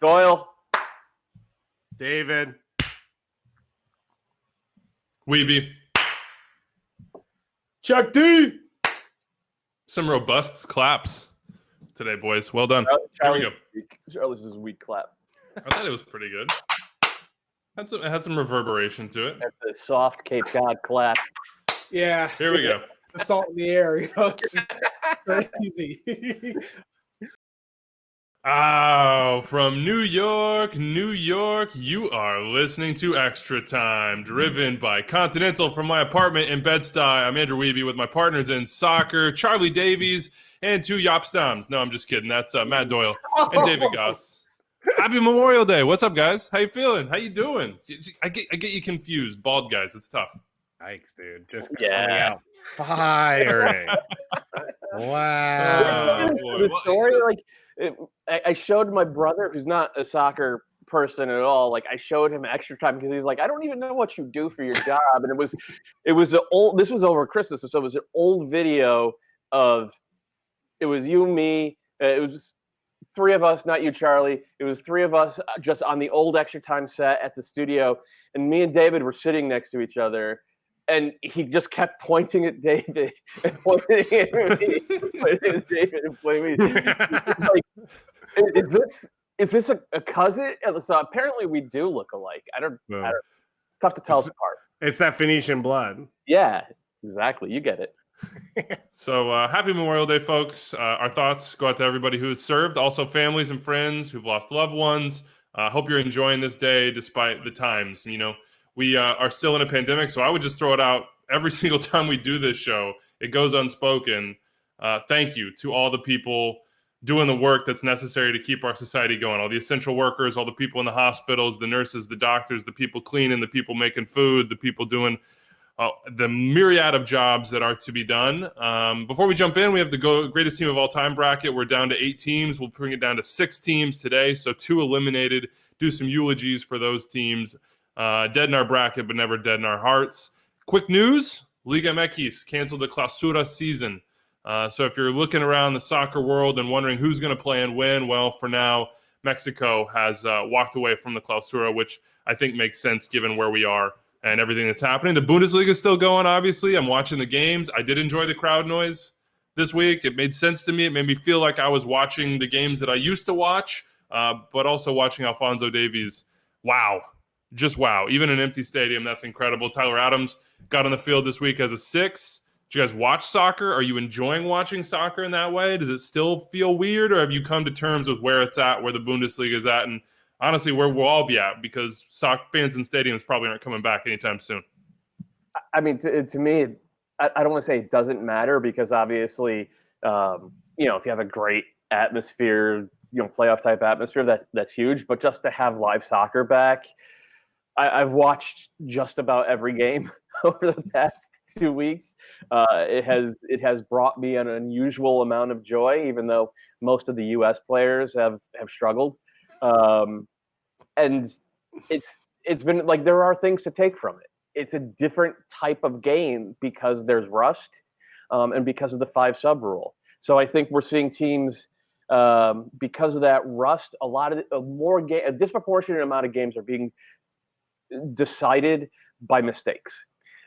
Doyle. David. Weeby. Chuck D. Some robust claps today, boys. Well done. Here we go. Charlie's is a weak clap. I thought it was pretty good. It had some reverberation to it. That's a soft Cape Cod clap. Yeah. Here we go. The salt in the air, it's just crazy. Oh, from New York, you are listening to Extra Time, driven by Continental from my apartment in Bed-Stuy. I'm Andrew Weeby with my partners in soccer, Charlie Davies, and two Yopstams. No, I'm just kidding. That's Matt Doyle and David Goss. Happy Memorial Day. What's up, guys? How you feeling? How you doing? I get you confused. Bald guys, it's tough. Yikes, dude. Just coming out firing. Wow. The story, I showed my brother, who's not a soccer person at all. Like, I showed him Extra Time because he's like, I don't even know what you do for your job. And it was an old. This was over Christmas, so it was an old video of. It was you, me. It was three of us, not you, Charlie. It was three of us just on the old Extra Time set at the studio, and me and David were sitting next to each other. And he just kept pointing at David and pointing at me, pointing at David and pointing at me. Like, is this a cousin? So apparently we do look alike. I don't. It's tough to tell us apart. It's that Phoenician blood. Yeah, exactly. You get it. So happy Memorial Day, folks. Our thoughts go out to everybody who has served, also families and friends who've lost loved ones. Hope you're enjoying this day despite the times. You know, we are still in a pandemic, so I would just throw it out every single time we do this show. It goes unspoken. Thank you to all the people doing the work that's necessary to keep our society going. All the essential workers, all the people in the hospitals, the nurses, the doctors, the people cleaning, the people making food, the people doing the myriad of jobs that are to be done. Before we jump in, we have the greatest team of all time bracket. We're down to 8 teams. We'll bring it down to 6 teams today, so 2 eliminated. Do some eulogies for those teams. Dead in our bracket, but never dead in our hearts. Quick news, Liga MX canceled the Clausura season. So if you're looking around the soccer world and wondering who's going to play and when, well, for now, Mexico has walked away from the Clausura, which I think makes sense given where we are and everything that's happening. The Bundesliga is still going, obviously. I'm watching the games. I did enjoy the crowd noise this week. It made sense to me. It made me feel like I was watching the games that I used to watch, but also watching Alphonso Davies. Wow. Just wow. Even an empty stadium, that's incredible. Tyler Adams got on the field this week as a 6. Did you guys watch soccer? Are you enjoying watching soccer in that way? Does it still feel weird, or have you come to terms with where it's at, where the Bundesliga is at, and honestly, where we'll all be at, because soccer fans in stadiums probably aren't coming back anytime soon? I mean, to me, I don't want to say it doesn't matter, because obviously, if you have a great atmosphere, playoff type atmosphere, that's huge. But just to have live soccer back, I've watched just about every game over the past 2 weeks. It has brought me an unusual amount of joy, even though most of the U.S. players have struggled. And it's been like, there are things to take from it. It's a different type of game because there's rust, and because of the 5-sub rule. So I think we're seeing teams, because of that rust, a disproportionate amount of games are being decided by mistakes.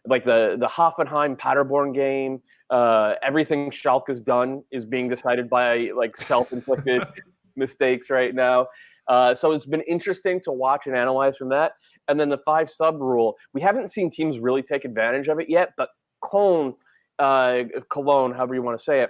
Like the Hoffenheim Paderborn game, everything Schalke's done is being decided by self-inflicted mistakes right now. So it's been interesting to watch and analyze from that. And then the 5-sub rule, we haven't seen teams really take advantage of it yet, but Cologne, however you want to say it,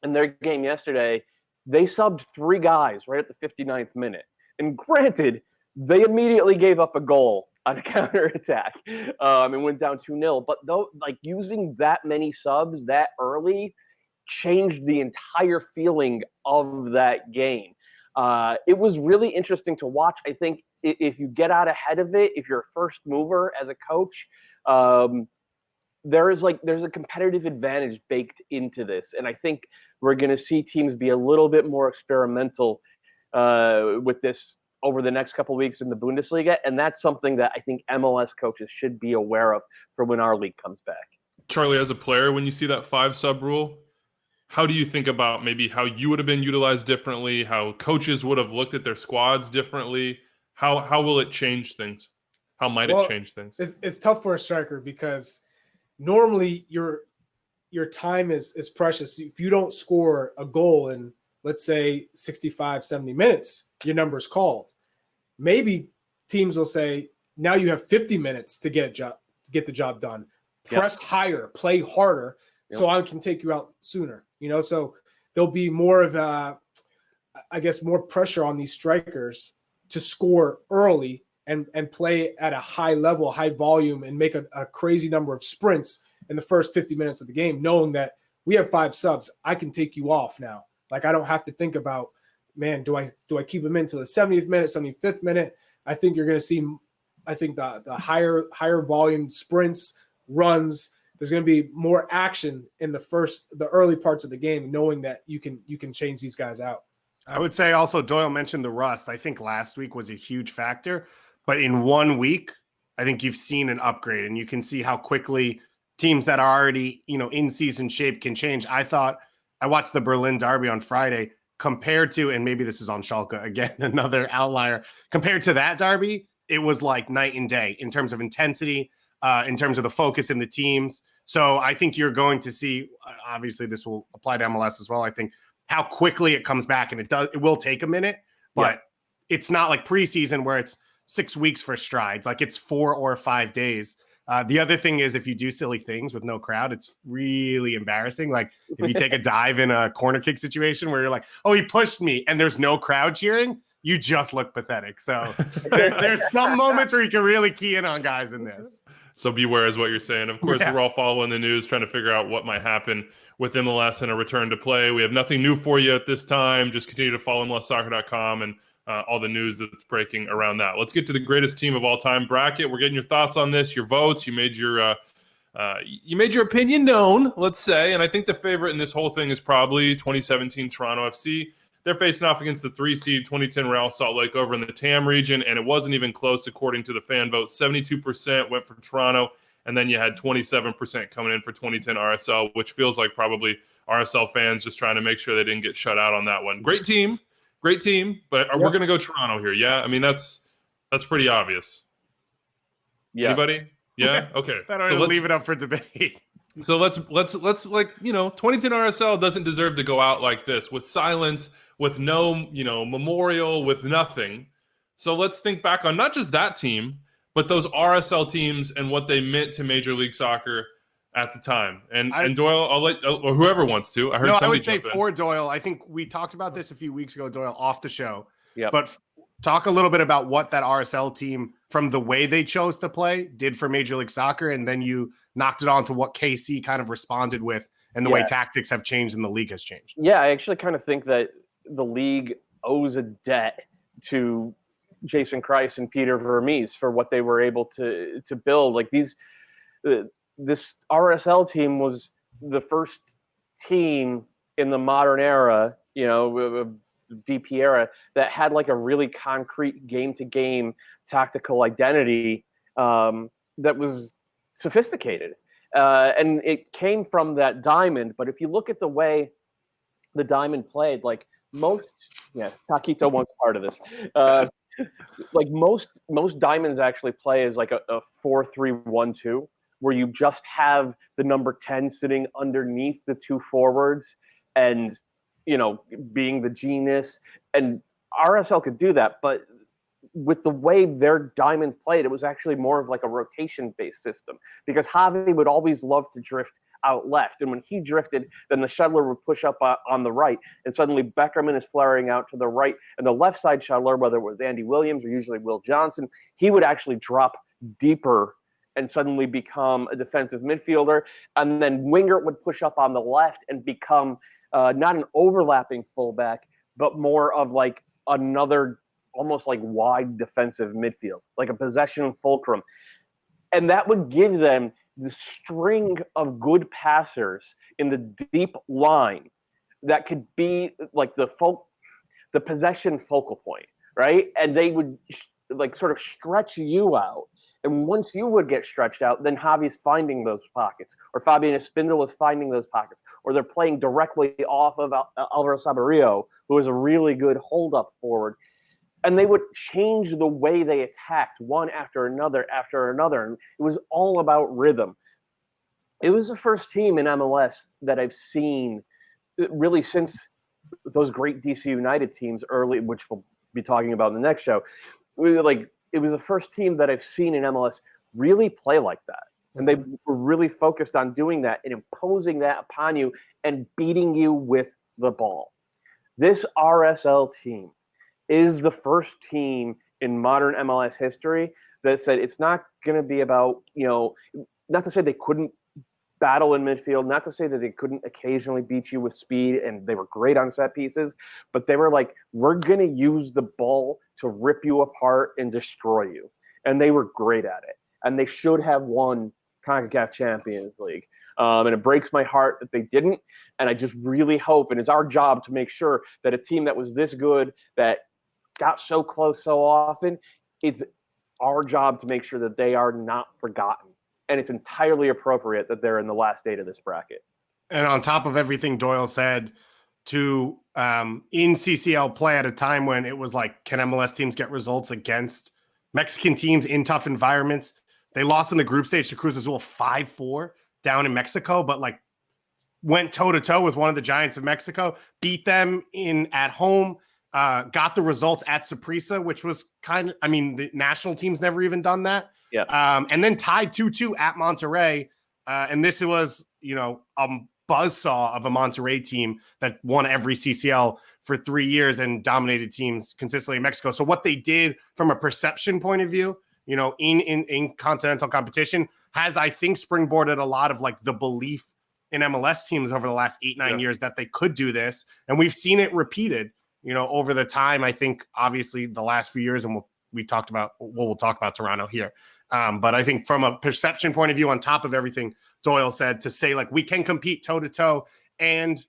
in their game yesterday, they subbed 3 guys right at the 59th minute. And granted, they immediately gave up a goal on a counterattack and went down 2-0. But though, using that many subs that early changed the entire feeling of that game. It was really interesting to watch. I think if you get out ahead of it, if you're a first mover as a coach, there's a competitive advantage baked into this. And I think we're going to see teams be a little bit more experimental with this over the next couple of weeks in the Bundesliga. And that's something that I think MLS coaches should be aware of for when our league comes back. Charlie, as a player, when you see that 5-sub rule, how do you think about maybe how you would have been utilized differently, how coaches would have looked at their squads differently? How will it change things? How might it change things? It's tough for a striker because normally your time is precious. If you don't score a goal in, let's say, 65, 70 minutes, your number's called. Maybe teams will say, now you have 50 minutes to get the job done. Press higher, play harder, so I can take you out sooner. So there'll be more of more pressure on these strikers to score early and play at a high level, high volume, and make a crazy number of sprints in the first 50 minutes of the game, knowing that we have 5 subs. I can take you off now. Like, I don't have to think about, man, do I keep him into the 70th minute, 75th minute? I think you're going to see, the higher volume sprints, runs. There's going to be more action in the early parts of the game, knowing that you can change these guys out. I would say also Doyle mentioned the rust. I think last week was a huge factor, but in 1 week, I think you've seen an upgrade, and you can see how quickly teams that are already, in season shape can change. I watched the Berlin derby on Friday compared to, and maybe this is on Schalke again, another outlier, compared to that derby, it was like night and day in terms of intensity, in terms of the focus in the teams. So I think you're going to see, obviously this will apply to MLS as well, I think, how quickly it comes back, and it will take a minute, but it's not like preseason where it's 6 weeks for strides. Like, it's 4 or 5 days. The other thing is, if you do silly things with no crowd, it's really embarrassing. Like, if you take a dive in a corner kick situation where you're like, oh, he pushed me, and there's no crowd cheering, you just look pathetic. So there's some moments where you can really key in on guys in this. So beware is what you're saying. Of course, we're all following the news, trying to figure out what might happen with MLS and a return to play. We have nothing new for you at this time. Just continue to follow MLSsoccer.com and all the news that's breaking around that. Let's get to the greatest team of all time bracket. We're getting your thoughts on this, your votes. You made your opinion known, let's say. And I think the favorite in this whole thing is probably 2017 Toronto FC. They're facing off against the 3-seed 2010 Real Salt Lake over in the TAM region, and it wasn't even close according to the fan vote. 72% went for Toronto, and then you had 27% coming in for 2010 RSL, which feels like probably RSL fans just trying to make sure they didn't get shut out on that one. Great team, but we're going to go Toronto here, yeah? I mean, that's pretty obvious. Yeah. Anybody? Yeah? Okay. So let's leave it up for debate. So let's 2010 RSL doesn't deserve to go out like this with silence, with no, memorial, with nothing. So let's think back on not just that team, but those RSL teams and what they meant to Major League Soccer at the time. And Doyle, I'll let or whoever wants to. I heard somebody I would say jump in. For Doyle, I think we talked about this a few weeks ago, Doyle, off the show. Yeah. But talk a little bit about what that RSL team, from the way they chose to play, did for Major League Soccer, and then you knocked it on to what KC kind of responded with and the way tactics have changed and the league has changed. Yeah, I actually kind of think that the league owes a debt to Jason Kreis and Peter Vermees for what they were able to build. Like this RSL team was the first team in the modern era, DP era, that had like a really concrete game-to-game tactical identity that was sophisticated. And it came from that diamond. But if you look at the way the diamond played, like Taquito wants part of this. Like most diamonds actually play as like a 4-3-1-2, where you just have the number 10 sitting underneath the two forwards and, being the genius. And RSL could do that, but with the way their diamond played, it was actually more of like a rotation-based system, because Javi would always love to drift out left. And when he drifted, then the shuttler would push up on the right, and suddenly Beckerman is flaring out to the right. And the left side shuttler, whether it was Andy Williams or usually Will Johnson, he would actually drop deeper and suddenly become a defensive midfielder. And then Wingert would push up on the left and become not an overlapping fullback, but more of like another almost like wide defensive midfield, like a possession fulcrum. And that would give them the string of good passers in the deep line that could be like the possession focal point, right? And they would like sort of stretch you out And once you would get stretched out, then Javi's finding those pockets, or Fabian Espindola is finding those pockets, or they're playing directly off of Alvaro Saborio, who is a really good hold-up forward. And they would change the way they attacked one after another. And it was all about rhythm. It was the first team in MLS that I've seen really since those great DC United teams early, which we'll be talking about in the next show. It was the first team that I've seen in MLS really play like that. And they were really focused on doing that and imposing that upon you and beating you with the ball. This RSL team is the first team in modern MLS history that said it's not going to be about, not to say they couldn't battle in midfield, not to say that they couldn't occasionally beat you with speed, and they were great on set pieces, but they were like, we're going to use the ball to rip you apart and destroy you. And they were great at it. And they should have won CONCACAF Champions League. And it breaks my heart that they didn't. And I just really hope, and it's our job to make sure that a team that was this good, that got so close so often, it's our job to make sure that they are not forgotten. And it's entirely appropriate that they're in the last 8 of this bracket. And on top of everything Doyle said, to in CCL play at a time when it was like, can MLS teams get results against Mexican teams in tough environments? They lost in the group stage to Cruz Azul 5-4 down in Mexico, but like went toe-to-toe with one of the giants of Mexico, beat them at home, got the results at Saprissa, which was the national team's never even done that. Yeah. And then tied 2-2 at Monterrey. And this was, a buzzsaw of a Monterrey team that won every CCL for 3 years and dominated teams consistently in Mexico. So what they did from a perception point of view, in continental competition has, I think, springboarded a lot of like the belief in MLS teams over the last 8-9 years that they could do this. And we've seen it repeated, over the time. I think obviously the last few years, and we'll talk about Toronto here. But I think from a perception point of view, on top of everything Doyle said, to say like we can compete toe to toe, and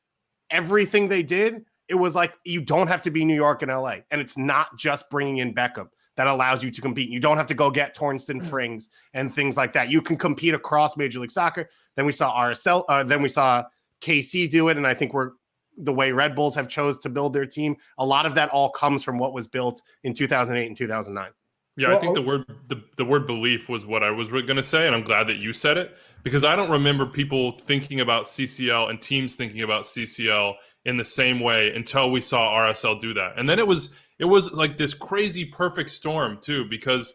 everything they did, it was like you don't have to be New York and LA, and it's not just bringing in Beckham that allows you to compete. You don't have to go get Tornston Frings and things like that. You can compete across Major League Soccer. Then we saw RSL. Then we saw KC do it, and I think the way Red Bulls have chose to build their team. A lot of that all comes from what was built in 2008 and 2009. Yeah, I think the word belief was what I was going to say, and I'm glad that you said it, because I don't remember people thinking about CCL and teams thinking about CCL in the same way until we saw RSL do that. And then it was like this crazy perfect storm too, because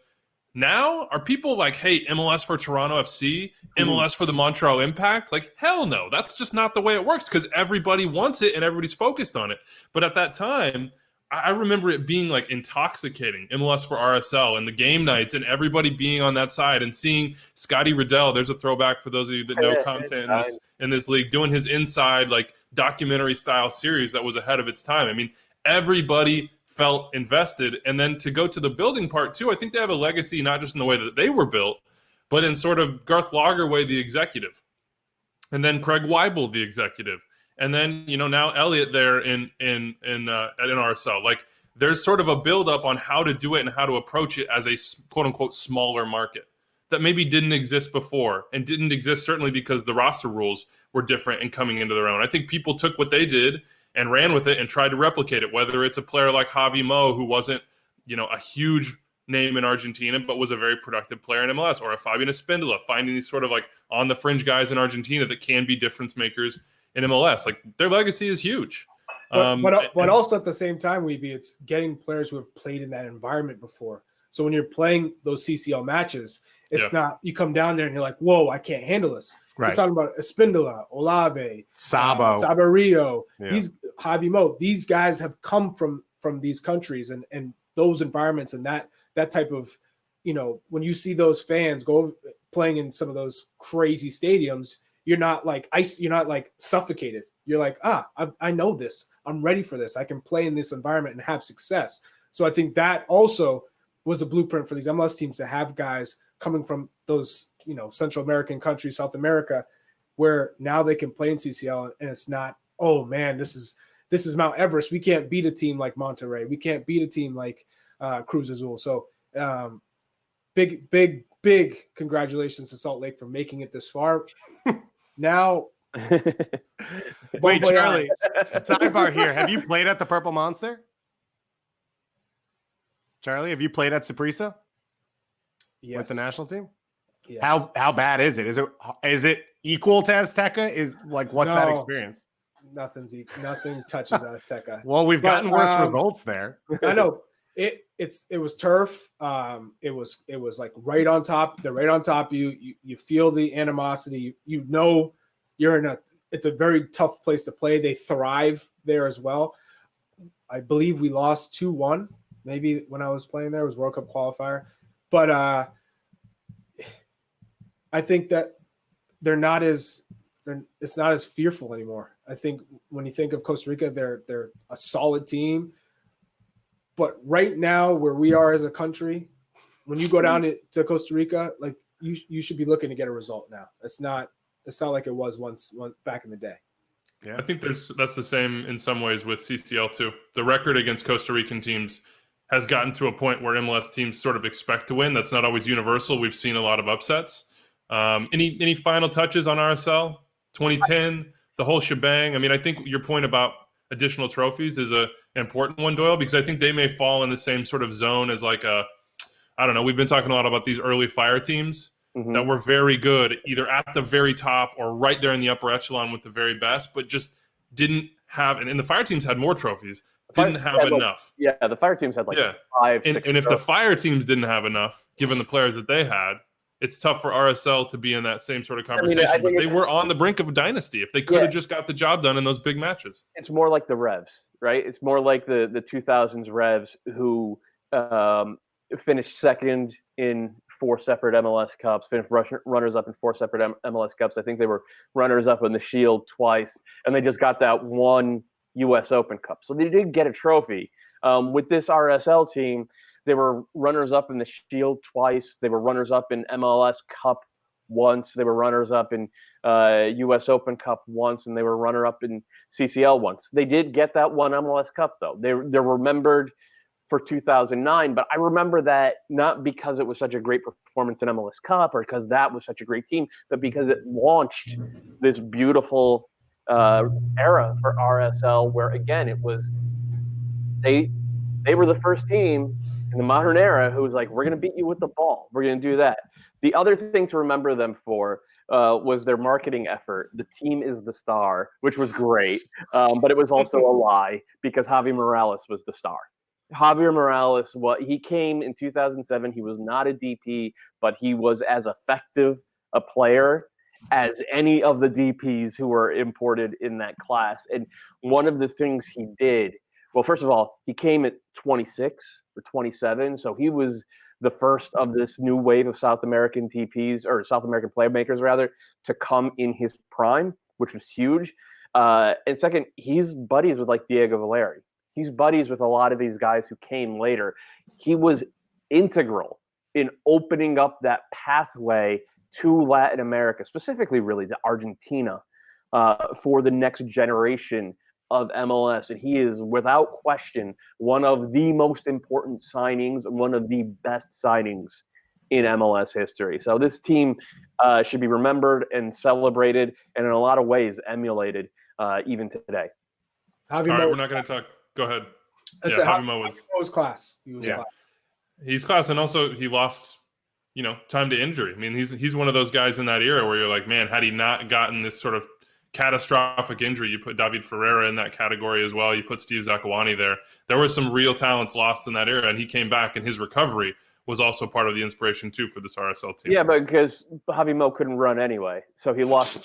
now are people like, hey, MLS for Toronto FC, MLS for the Montreal Impact? Like, hell no, that's just not the way it works, because everybody wants it and everybody's focused on it. But at that time, I remember it being like intoxicating, MLS for RSL and the game nights and everybody being on that side and seeing Scotty Riddell. There's a throwback for those of you that know content in this league, doing his inside like documentary style series that was ahead of its time. I mean, everybody felt invested. And then to go to the building part too, I think they have a legacy, not just in the way that they were built, but in sort of Garth Lagerwey, the executive, and then Craig Weibel, the executive. And then, now Elliot there in RSL. Like, there's sort of a buildup on how to do it and how to approach it as a quote unquote smaller market that maybe didn't exist before, and didn't exist certainly because the roster rules were different and coming into their own. I think people took what they did and ran with it and tried to replicate it, whether it's a player like Javi Mo, who wasn't, a huge name in Argentina, but was a very productive player in MLS, or a Fabian Espindola, finding these sort of like on the fringe guys in Argentina that can be difference makers in MLS. Like, their legacy is huge. But also at the same time, it's getting players who have played in that environment before. So when you're playing those CCL matches, it's not, you come down there and you're like, whoa, I can't handle this. Right. We're talking about Espindola, Olave, Saborio, these Javi Mo. These guys have come from these countries and those environments, and that type of, when you see those fans go playing in some of those crazy stadiums, you're not like suffocated. You're like, I know this. I'm ready for this. I can play in this environment and have success. So I think that also was a blueprint for these MLS teams, to have guys coming from those, Central American countries, South America, where now they can play in CCL, and it's not, oh man, this is Mount Everest. We can't beat a team like Monterrey. We can't beat a team like Cruz Azul. So big big congratulations to Salt Lake for making it this far. Now, Wait, Charlie, sidebar here. Have you played at the Purple Monster? Charlie, have you played at Saprissa yes. with the national team? Yes. How bad is it? Is it equal to Azteca? Is like what's that experience? Nothing touches Azteca. Well, we've gotten worse results there. I know it was turf. It was like right on top. They're right on top. You feel the animosity. You know you're it's a very tough place to play. They thrive there as well. I believe we lost 2-1. Maybe when I was playing there, it was World Cup qualifier. But I think that it's not as fearful anymore. I think when you think of Costa Rica, they're a solid team. But right now, where we are as a country, when you go down to Costa Rica, like you should be looking to get a result now. It's not like it was once back in the day. Yeah, I think that's the same in some ways with CCL too. The record against Costa Rican teams has gotten to a point where MLS teams sort of expect to win. That's not always universal. We've seen a lot of upsets. Any final touches on RSL 2010, the whole shebang? I mean, I think your point about additional trophies is an important one, Doyle, because I think they may fall in the same sort of zone as like I don't know. We've been talking a lot about these early fire teams that were very good, either at the very top or right there in the upper echelon with the very best, but just didn't have. And the fire teams had more trophies. Didn't have enough. The fire teams had 5, 6. And if the fire teams didn't have enough, given the players that they had, it's tough for RSL to be in that same sort of conversation. I mean, but they were on the brink of a dynasty if they could have just got the job done in those big matches. It's more like the Revs, right? It's more like the 2000s Revs who finished second in 4 separate MLS Cups, finished runners-up in 4 separate MLS Cups. I think they were runners-up in the Shield twice, and they just got that one U.S. Open Cup. So they did get a trophy. With this RSL team, they were runners-up in the Shield twice. They were runners-up in MLS Cup once. They were runners-up in U.S. Open Cup once, and they were runner-up in CCL once. They did get that one MLS Cup, though. They're remembered for 2009, but I remember that not because it was such a great performance in MLS Cup or because that was such a great team, but because it launched this beautiful era for RSL where, again, it was they were the first team in the modern era who was like, we're going to beat you with the ball. We're going to do that. The other thing to remember them for was their marketing effort. The team is the star, which was great, but it was also a lie because Javi Morales was the star. Javier Morales, he came in 2007. He was not a DP, but he was as effective a player as any of the DPs who were imported in that class. And one of the things he did, well, first of all, he came at 26 or 27, so he was the first of this new wave of South American DPs, or South American playmakers, rather, to come in his prime, which was huge. And second, he's buddies with like Diego Valeri. He's buddies with a lot of these guys who came later. He was integral in opening up that pathway to Latin America, specifically really to Argentina, for the next generation of MLS. And he is, without question, one of the most important signings, one of the best signings in MLS history. So this team should be remembered and celebrated, and in a lot of ways emulated even today. All right, we're not going to talk. Go ahead. Javi Mo was class. He was class. He's class, and also he lost, time to injury. I mean, he's one of those guys in that era where you're like, man, had he not gotten this sort of catastrophic injury, you put David Ferreira in that category as well. You put Steve Zakuani there. There were some real talents lost in that era, and he came back, and his recovery was also part of the inspiration too for this RSL team. Yeah, but because Javi Mo couldn't run anyway, so he lost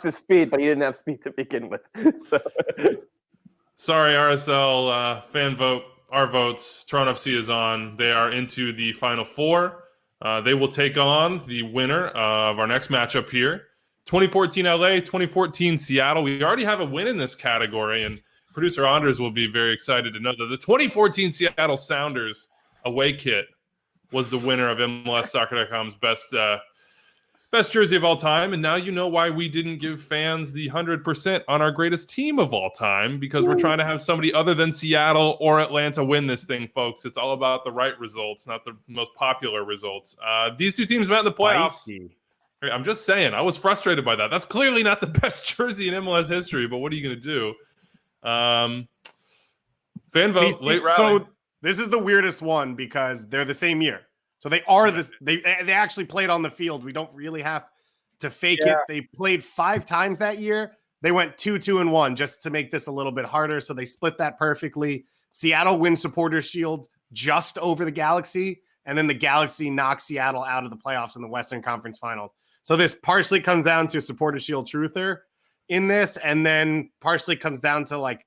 his speed, but he didn't have speed to begin with. So. Sorry, RSL fan vote. Our votes. Toronto FC is on. They are into the Final Four. They will take on the winner of our next matchup here. 2014 LA, 2014 Seattle. We already have a win in this category, and producer Anders will be very excited to know that the 2014 Seattle Sounders away kit was the winner of MLS Soccer.com's best Best jersey of all time, and now you know why we didn't give fans the 100% on our greatest team of all time, because we're trying to have somebody other than Seattle or Atlanta win this thing, folks. It's all about the right results, not the most popular results. These two teams met in the playoffs. Spicy. I'm just saying, I was frustrated by that. That's clearly not the best jersey in MLS history, but what are you going to do? Fan vote, late rally. So this is the weirdest one because they're the same year. So they are this. They actually played on the field. We don't really have to fake it. They played 5 times that year. They went 2-2-1 just to make this a little bit harder. So they split that perfectly. Seattle wins Supporters Shield just over the Galaxy, and then the Galaxy knocks Seattle out of the playoffs in the Western Conference Finals. So this partially comes down to Supporters Shield truther in this, and then partially comes down to like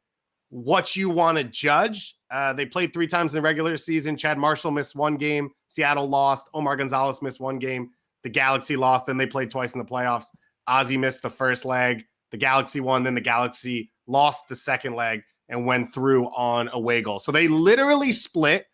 what you want to judge. They played 3 times in the regular season. Chad Marshall missed 1 game. Seattle lost. Omar Gonzalez missed 1 game. The Galaxy lost. Then they played twice in the playoffs. Ozzy missed the first leg. The Galaxy won. Then the Galaxy lost the second leg and went through on away goal. So they literally split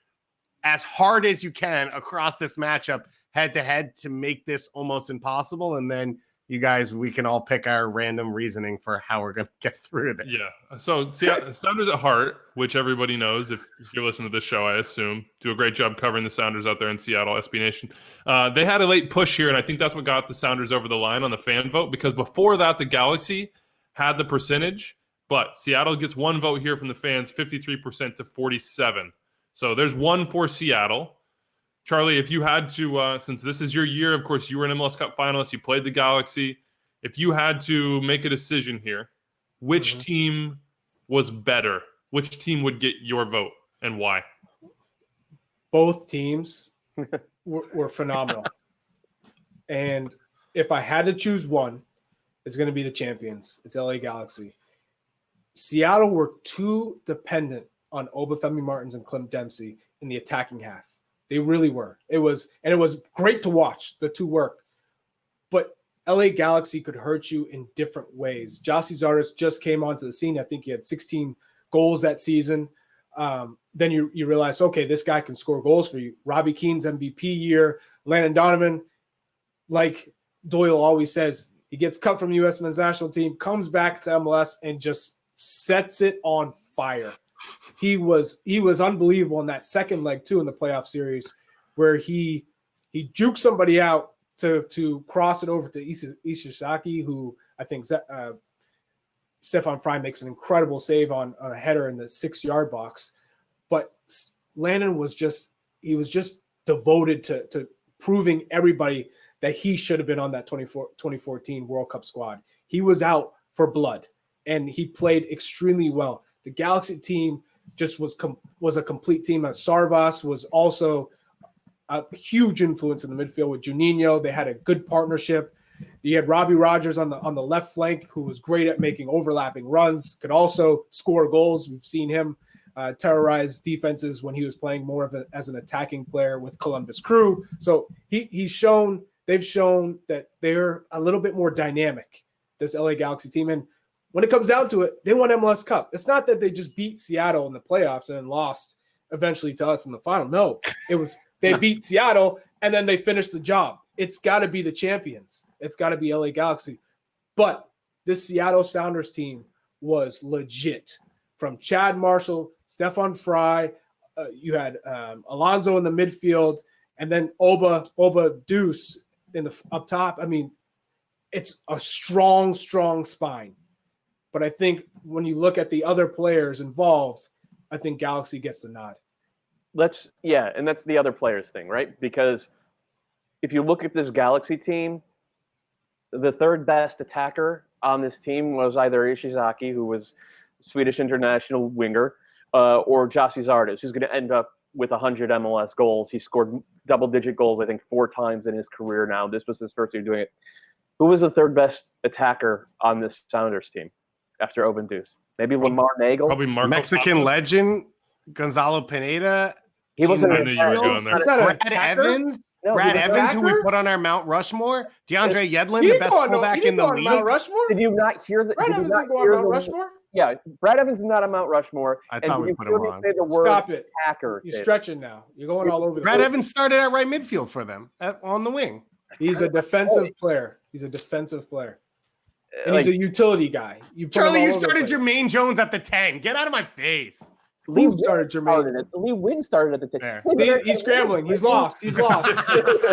as hard as you can across this matchup head to head to make this almost impossible. And then you guys, we can all pick our random reasoning for how we're going to get through this. Yeah. So Sounders at heart, which everybody knows if you're listening to this show, I assume, do a great job covering the Sounders out there in Seattle, SB Nation. They had a late push here, and I think that's what got the Sounders over the line on the fan vote, because before that, the Galaxy had the percentage, but Seattle gets 1 vote here from the fans, 53% to 47%. So there's 1 for Seattle. Charlie, if you had to, since this is your year, of course, you were an MLS Cup finalist, you played the Galaxy. If you had to make a decision here, which team was better? Which team would get your vote and why? Both teams were phenomenal. And if I had to choose one, it's going to be the champions. It's LA Galaxy. Seattle were too dependent on Obafemi Martins and Clint Dempsey in the attacking half. They really were. It was great to watch the two work. But LA Galaxy could hurt you in different ways. Gyasi Zardes just came onto the scene. I think he had 16 goals that season. Then you realize, okay, this guy can score goals for you. Robbie Keane's MVP year. Landon Donovan, like Doyle always says, he gets cut from the U.S. men's national team, comes back to MLS, and just sets it on fire. He was unbelievable in that second leg too in the playoff series, where he juked somebody out to cross it over to Ishizaki, who I think Stefan Fry makes an incredible save on a header in the 6-yard box. But Landon was just devoted to proving everybody that he should have been on that 2014 World Cup squad. He was out for blood, and he played extremely well. The Galaxy team just was a complete team. Sarvas was also a huge influence in the midfield with Juninho. They had a good partnership. You had Robbie Rogers on the left flank, who was great at making overlapping runs, could also score goals. We've seen him terrorize defenses when he was playing more as an attacking player with Columbus Crew. So they've shown that they're a little bit more dynamic, this LA Galaxy team. And when it comes down to it, they won MLS Cup. It's not that they just beat Seattle in the playoffs and then lost eventually to us in the final. No, it was they beat Seattle and then they finished the job. It's got to be the champions. It's got to be LA Galaxy. But this Seattle Sounders team was legit. From Chad Marshall, Stefan Fry, you had Alonso in the midfield, and then Oba Deuce up top. I mean, it's a strong spine. But I think when you look at the other players involved, I think Galaxy gets the nod. And that's the other players thing, right? Because if you look at this Galaxy team, the third best attacker on this team was either Ishizaki, who was Swedish international winger, or Gyasi Zardes, who's going to end up with 100 MLS goals. He scored double-digit goals, I think, 4 times in his career now. This was his first year doing it. Who was the third best attacker on this Sounders team after Owen Deuce? Maybe Lamar Nagel? Probably Marco Mexican Papa. legend, Gonzalo Pineda. He wasn't I knew you were going there. Brad Evans? No, Brad he was an Evans, who we attacker? put on our Mount Rushmore. DeAndre Yedlin, He the didn't best go on fullback in the Mount league. Rushmore. Did you not hear that? Brad Evans didn't go on Mount Rushmore. Yeah, Brad Evans is not on Mount Rushmore. I thought we put him on. Say the word Stop it. attacker. You're stretching now. You're going all over the Brad place. Evans started at right midfield for them on the wing. He's a defensive player. He's a defensive player. And Like, he's a utility guy. Charlie, you started Jermaine Jones at the 10. Get out of my face. Who started Jermaine? Lee Wynn started at the 10. See, he's scrambling. He's lost. He's lost.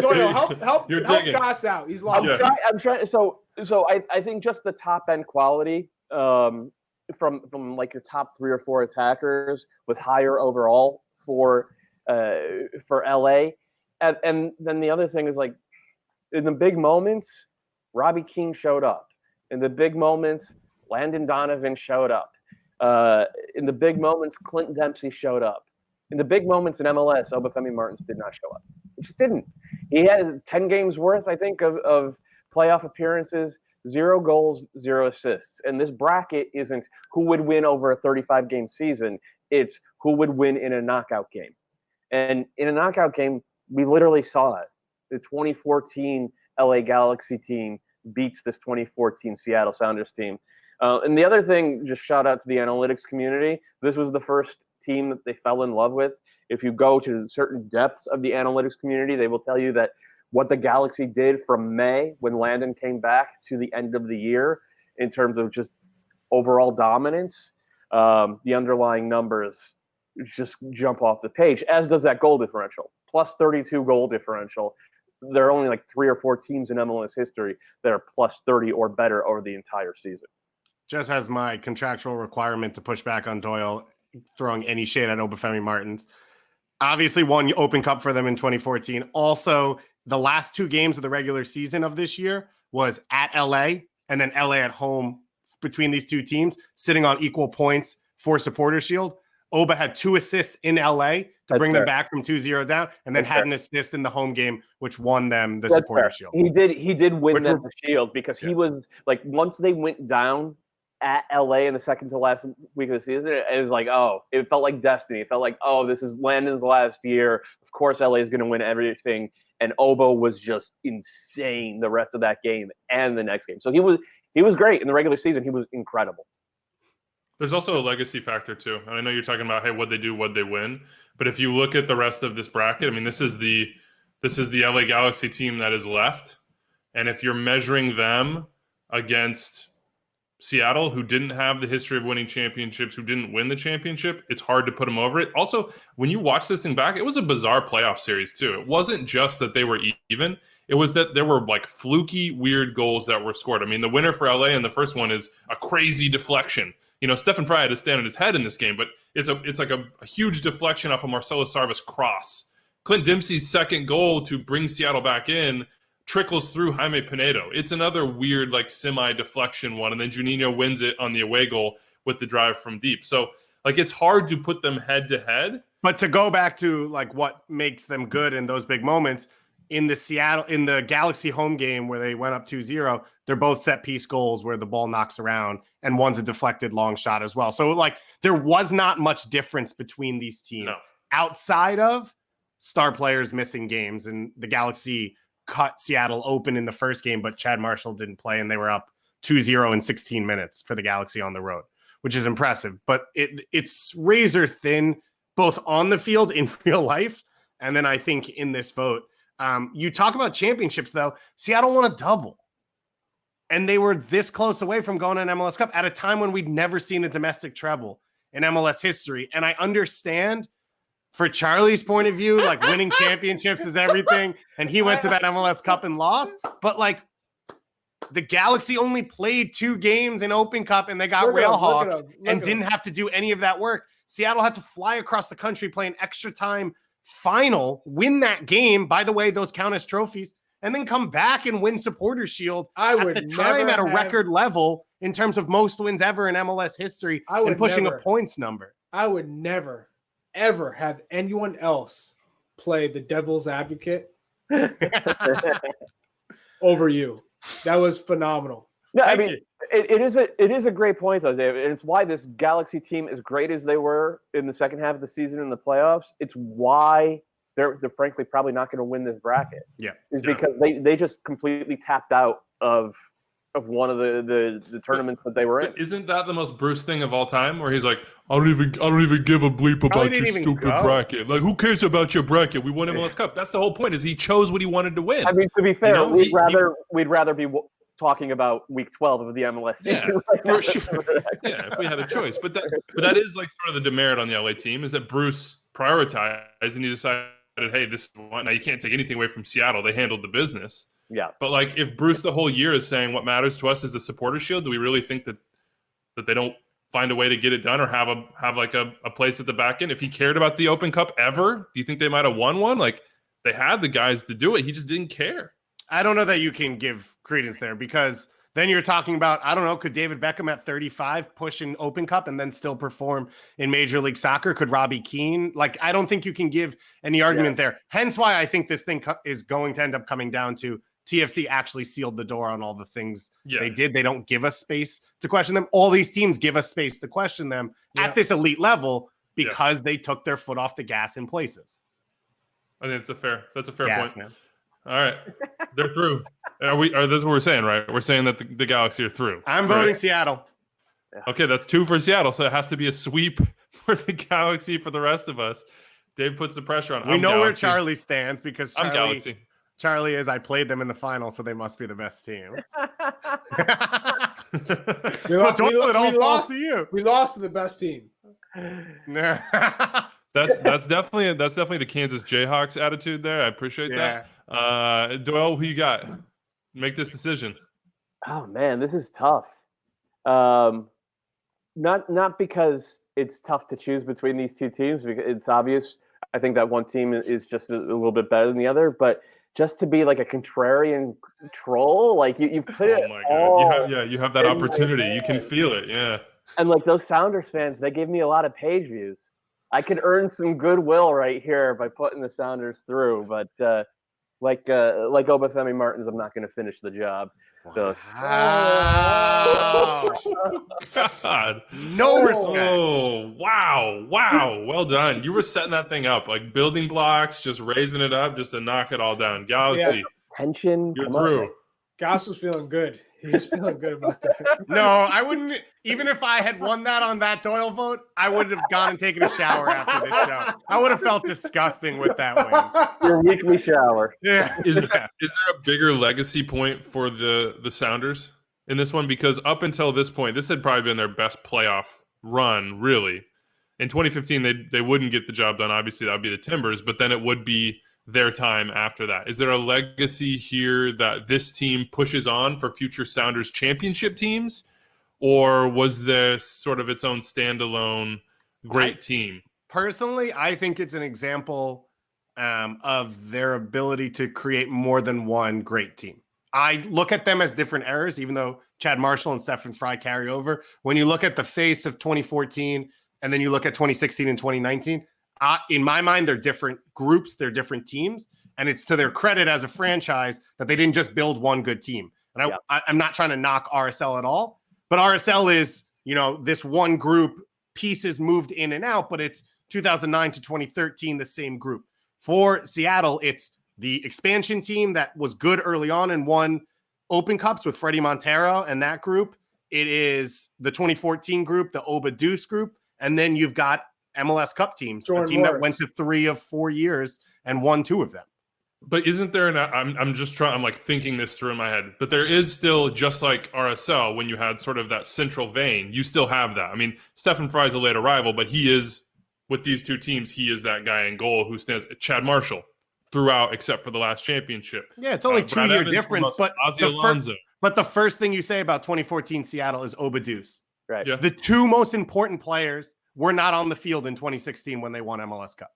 Doyle, help digging. Goss out. He's lost. I'm trying. So I think just the top end quality from like your top 3 or 4 attackers was higher overall for LA, and then the other thing is, like, in the big moments, Robbie Keane showed up. In the big moments, Landon Donovan showed up. In the big moments, Clinton Dempsey showed up. In the big moments in MLS, Obafemi Martins did not show up. He just didn't. He had 10 games worth, I think, of playoff appearances, 0 goals, 0 assists. And this bracket isn't who would win over a 35-game season. It's who would win in a knockout game. And in a knockout game, we literally saw it. The 2014 LA Galaxy team beats this 2014 Seattle Sounders team. And the other thing, just shout out to the analytics community. This was the first team that they fell in love with. If you go to certain depths of the analytics community, they will tell you that what the Galaxy did from May, when Landon came back, to the end of the year in terms of just overall dominance, the underlying numbers just jump off the page, as does that goal differential. Plus 32 goal differential. There are only like 3 or 4 teams in MLS history that are plus 30 or better over the entire season. Just as my contractual requirement to push back on Doyle throwing any shade at Obafemi Martins. Obviously won Open Cup for them in 2014. Also, the last 2 games of the regular season of this year was at LA and then LA at home between these 2 teams, sitting on equal points for Supporter Shield. Oba had 2 assists in LA to bring them back from 2-0 down, and then had an assist in the home game, which won them the Supporter Shield. He did win them the Shield because he was like, once they went down at LA in the second to last week of the season, it was like, oh, it felt like destiny. It felt like, oh, this is Landon's last year. Of course, LA is going to win everything. And Obo was just insane the rest of that game and the next game. So he was great in the regular season. He was incredible. There's also a legacy factor too. And I know you're talking about, hey, what'd they do, what'd they win? But if you look at the rest of this bracket, I mean, this is the LA Galaxy team that is left. And if you're measuring them against Seattle, who didn't have the history of winning championships, who didn't win the championship, it's hard to put them over it. Also, when you watch this thing back, it was a bizarre playoff series too. It wasn't just that they were even. It was that there were like fluky, weird goals that were scored. I mean, the winner for LA in the first one is a crazy deflection. You know, Stephen Fry had to stand on his head in this game, but it's like a huge deflection off of Marcelo Sarva's cross. Clint Dempsey's second goal to bring Seattle back in trickles through Jaime Pinedo. It's another weird, like, semi-deflection one, and then Juninho wins it on the away goal with the drive from deep. So, like, it's hard to put them head-to-head. But to go back to, like, what makes them good in those big moments, in the Galaxy home game where they went up 2-0, they're both set-piece goals where the ball knocks around, and one's a deflected long shot as well. So, like, there was not much difference between these teams outside of star players missing games, and the Galaxy cut Seattle open in the first game, but Chad Marshall didn't play, and they were up 2-0 in 16 minutes for the Galaxy on the road, which is impressive. But it's razor thin, both on the field in real life, and then I think in this vote. You talk about championships, though. Seattle won a double, and they were this close away from going to an MLS Cup at a time when we'd never seen a domestic treble in MLS history. And I understand for Charlie's point of view, like, winning championships is everything. And he went to that MLS Cup and lost. But, like, the Galaxy only played 2 games in Open Cup, and they got rail-hawked and didn't have to do any of that work. Seattle had to fly across the country, play an extra time final, win that game. By the way, those count as trophies. And then come back and win Supporter Shield at the time at a record level in terms of most wins ever in MLS history and pushing a points number. I would never, ever have anyone else play the devil's advocate over you. That was phenomenal. No, I mean, it is a great point, though, David. And it's why this Galaxy team, as great as they were in the second half of the season in the playoffs, it's why they're frankly probably not going to win this bracket. Yeah, because they just completely tapped out of of one of the tournaments that they were in. But isn't that the most Bruce thing of all time? Where he's like, I don't even give a bleep about your stupid bracket. Like, who cares about your bracket? We won MLS Cup. That's the whole point. Is he chose what he wanted to win. I mean, to be fair, You know, we'd rather be talking about week 12 of the MLS season. For sure. Yeah, if we had a choice. But that is like sort of the demerit on the LA team is that Bruce prioritized and he decided, hey, this is what. Now you can't take anything away from Seattle. They handled the business. Yeah. But like, if Bruce the whole year is saying what matters to us is the supporter shield, do we really think that they don't find a way to get it done or have a place at the back end? If he cared about the Open Cup ever, do you think they might have won one? Like, they had the guys to do it. He just didn't care. I don't know that you can give credence there because then you're talking about, I don't know, could David Beckham at 35 push an Open Cup and then still perform in Major League Soccer? Could Robbie Keane? Like, I don't think you can give any argument there. Hence why I think this thing is going to end up coming down to TFC actually sealed the door on all the things they did. They don't give us space to question them. All these teams give us space to question them at this elite level because they took their foot off the gas in places. I think that's a fair point. Man. All right. They're through. Are this what we're saying, right? We're saying that the Galaxy are through. I'm voting Seattle. Okay, that's 2 for Seattle, so it has to be a sweep for the Galaxy for the rest of us. Dave puts the pressure on. We know where Charlie stands because I'm Galaxy. Charlie is, I played them in the final, so they must be the best team. We lost to the best team. That's definitely the Kansas Jayhawks attitude there. I appreciate that. Doyle, who you got? Make this decision. Oh man, this is tough. Not because it's tough to choose between these two teams, because it's obvious. I think that one team is just a little bit better than the other, but just to be like a contrarian troll, like you put it. Oh my God! You have that opportunity. You can feel it. Yeah. And like those Sounders fans, they gave me a lot of page views. I could earn some goodwill right here by putting the Sounders through, but like Obafemi Martins, I'm not going to finish the job. So. Wow. God. No respect. Oh, wow. Well done. You were setting that thing up, like building blocks, just raising it up just to knock it all down. Galaxy. Tension. You're through. Goss was feeling good. He was feeling good about that. No, I wouldn't. Even if I had won that on that Doyle vote, I would have gone and taken a shower after this show. I would have felt disgusting with that win. Your weekly shower. Yeah. Is there a bigger legacy point for the Sounders in this one? Because up until this point, this had probably been their best playoff run, really. In 2015, they wouldn't get the job done. Obviously, that would be the Timbers, but then it would be their time after that. Is there a legacy here that this team pushes on for future Sounders championship teams? Or was this sort of its own standalone great team? Personally, I think it's an example of their ability to create more than one great team. I look at them as different eras, even though Chad Marshall and Stephen Fry carry over. When you look at the face of 2014 and then you look at 2016 and 2019, in my mind, they're different groups, they're different teams, and it's to their credit as a franchise that they didn't just build one good team. And I'm not trying to knock RSL at all, but RSL is, this one group, pieces moved in and out, but it's 2009 to 2013, the same group. For Seattle, it's the expansion team that was good early on and won Open Cups with Freddie Montero and that group. It is the 2014 group, the Oba Deuce group, and then you've got MLS Cup teams, a team that went to 3 of 4 years and won 2 of them. But isn't there I'm like thinking this through in my head, but there is still, just like RSL, when you had sort of that central vein, you still have that. I mean, Stephen Fry's a late arrival, but he is, with these two teams, he is that guy in goal who stands. Chad Marshall throughout, except for the last championship. Yeah, it's only 2-year difference, but the first thing you say about 2014 Seattle is Oba Deuce. Right. Yeah. The 2 most important players were not on the field in 2016 when they won MLS Cup.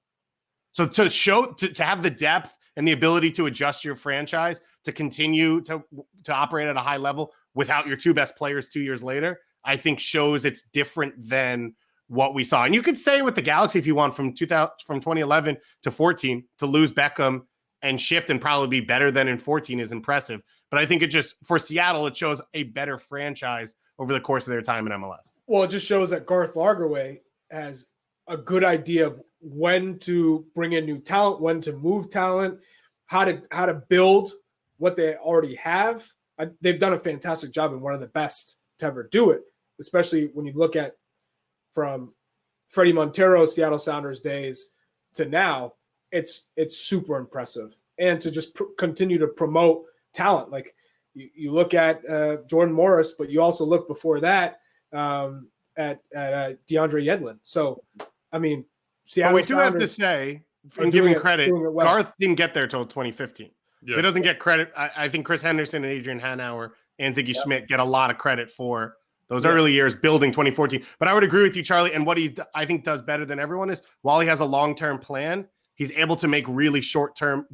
So to have the depth and the ability to adjust your franchise to continue to operate at a high level without your 2 best players 2 years later, I think shows it's different than what we saw. And you could say with the Galaxy, if you want, from 2011 to 14, to lose Beckham and shift and probably be better than in 14 is impressive. But I think it just, for Seattle, it shows a better franchise over the course of their time in MLS. Well, it just shows that Garth Lagerwey has a good idea of when to bring in new talent, when to move talent, how to build what they already have. they've done a fantastic job and one of the best to ever do it, especially when you look at from Freddie Montero, Seattle Sounders days to now. It's super impressive. And to just continue to promote talent. Like you look at Jordan Morris, but you also look before that at DeAndre Yedlin. So, I mean, Seattle we do have to say, in giving credit, well. Garth didn't get there till 2015. Yeah. So he doesn't get credit. I think Chris Henderson and Adrian Hanauer and Ziggy Schmidt get a lot of credit for those early years building 2014. But I would agree with you, Charlie. And what I think does better than everyone is, while he has a long-term plan, he's able to make really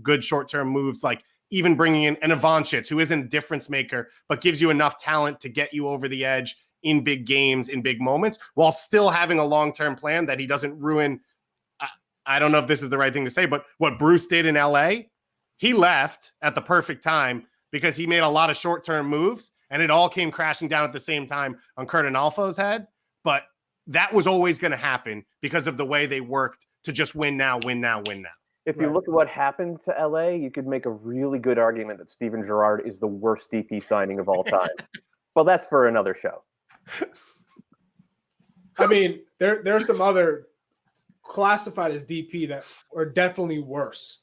good short-term moves, like even bringing in an Ivanchitz, who isn't a difference maker, but gives you enough talent to get you over the edge in big games, in big moments, while still having a long-term plan that he doesn't ruin. I don't know if this is the right thing to say, but what Bruce did in LA, he left at the perfect time because he made a lot of short-term moves, and it all came crashing down at the same time on Kurt Analfo's head. But that was always going to happen because of the way they worked to just win now, win now, win now. If you look at what happened to LA, you could make a really good argument that Steven Gerrard is the worst DP signing of all time. Well, that's for another show. I mean, there are some other classified as DP that are definitely worse.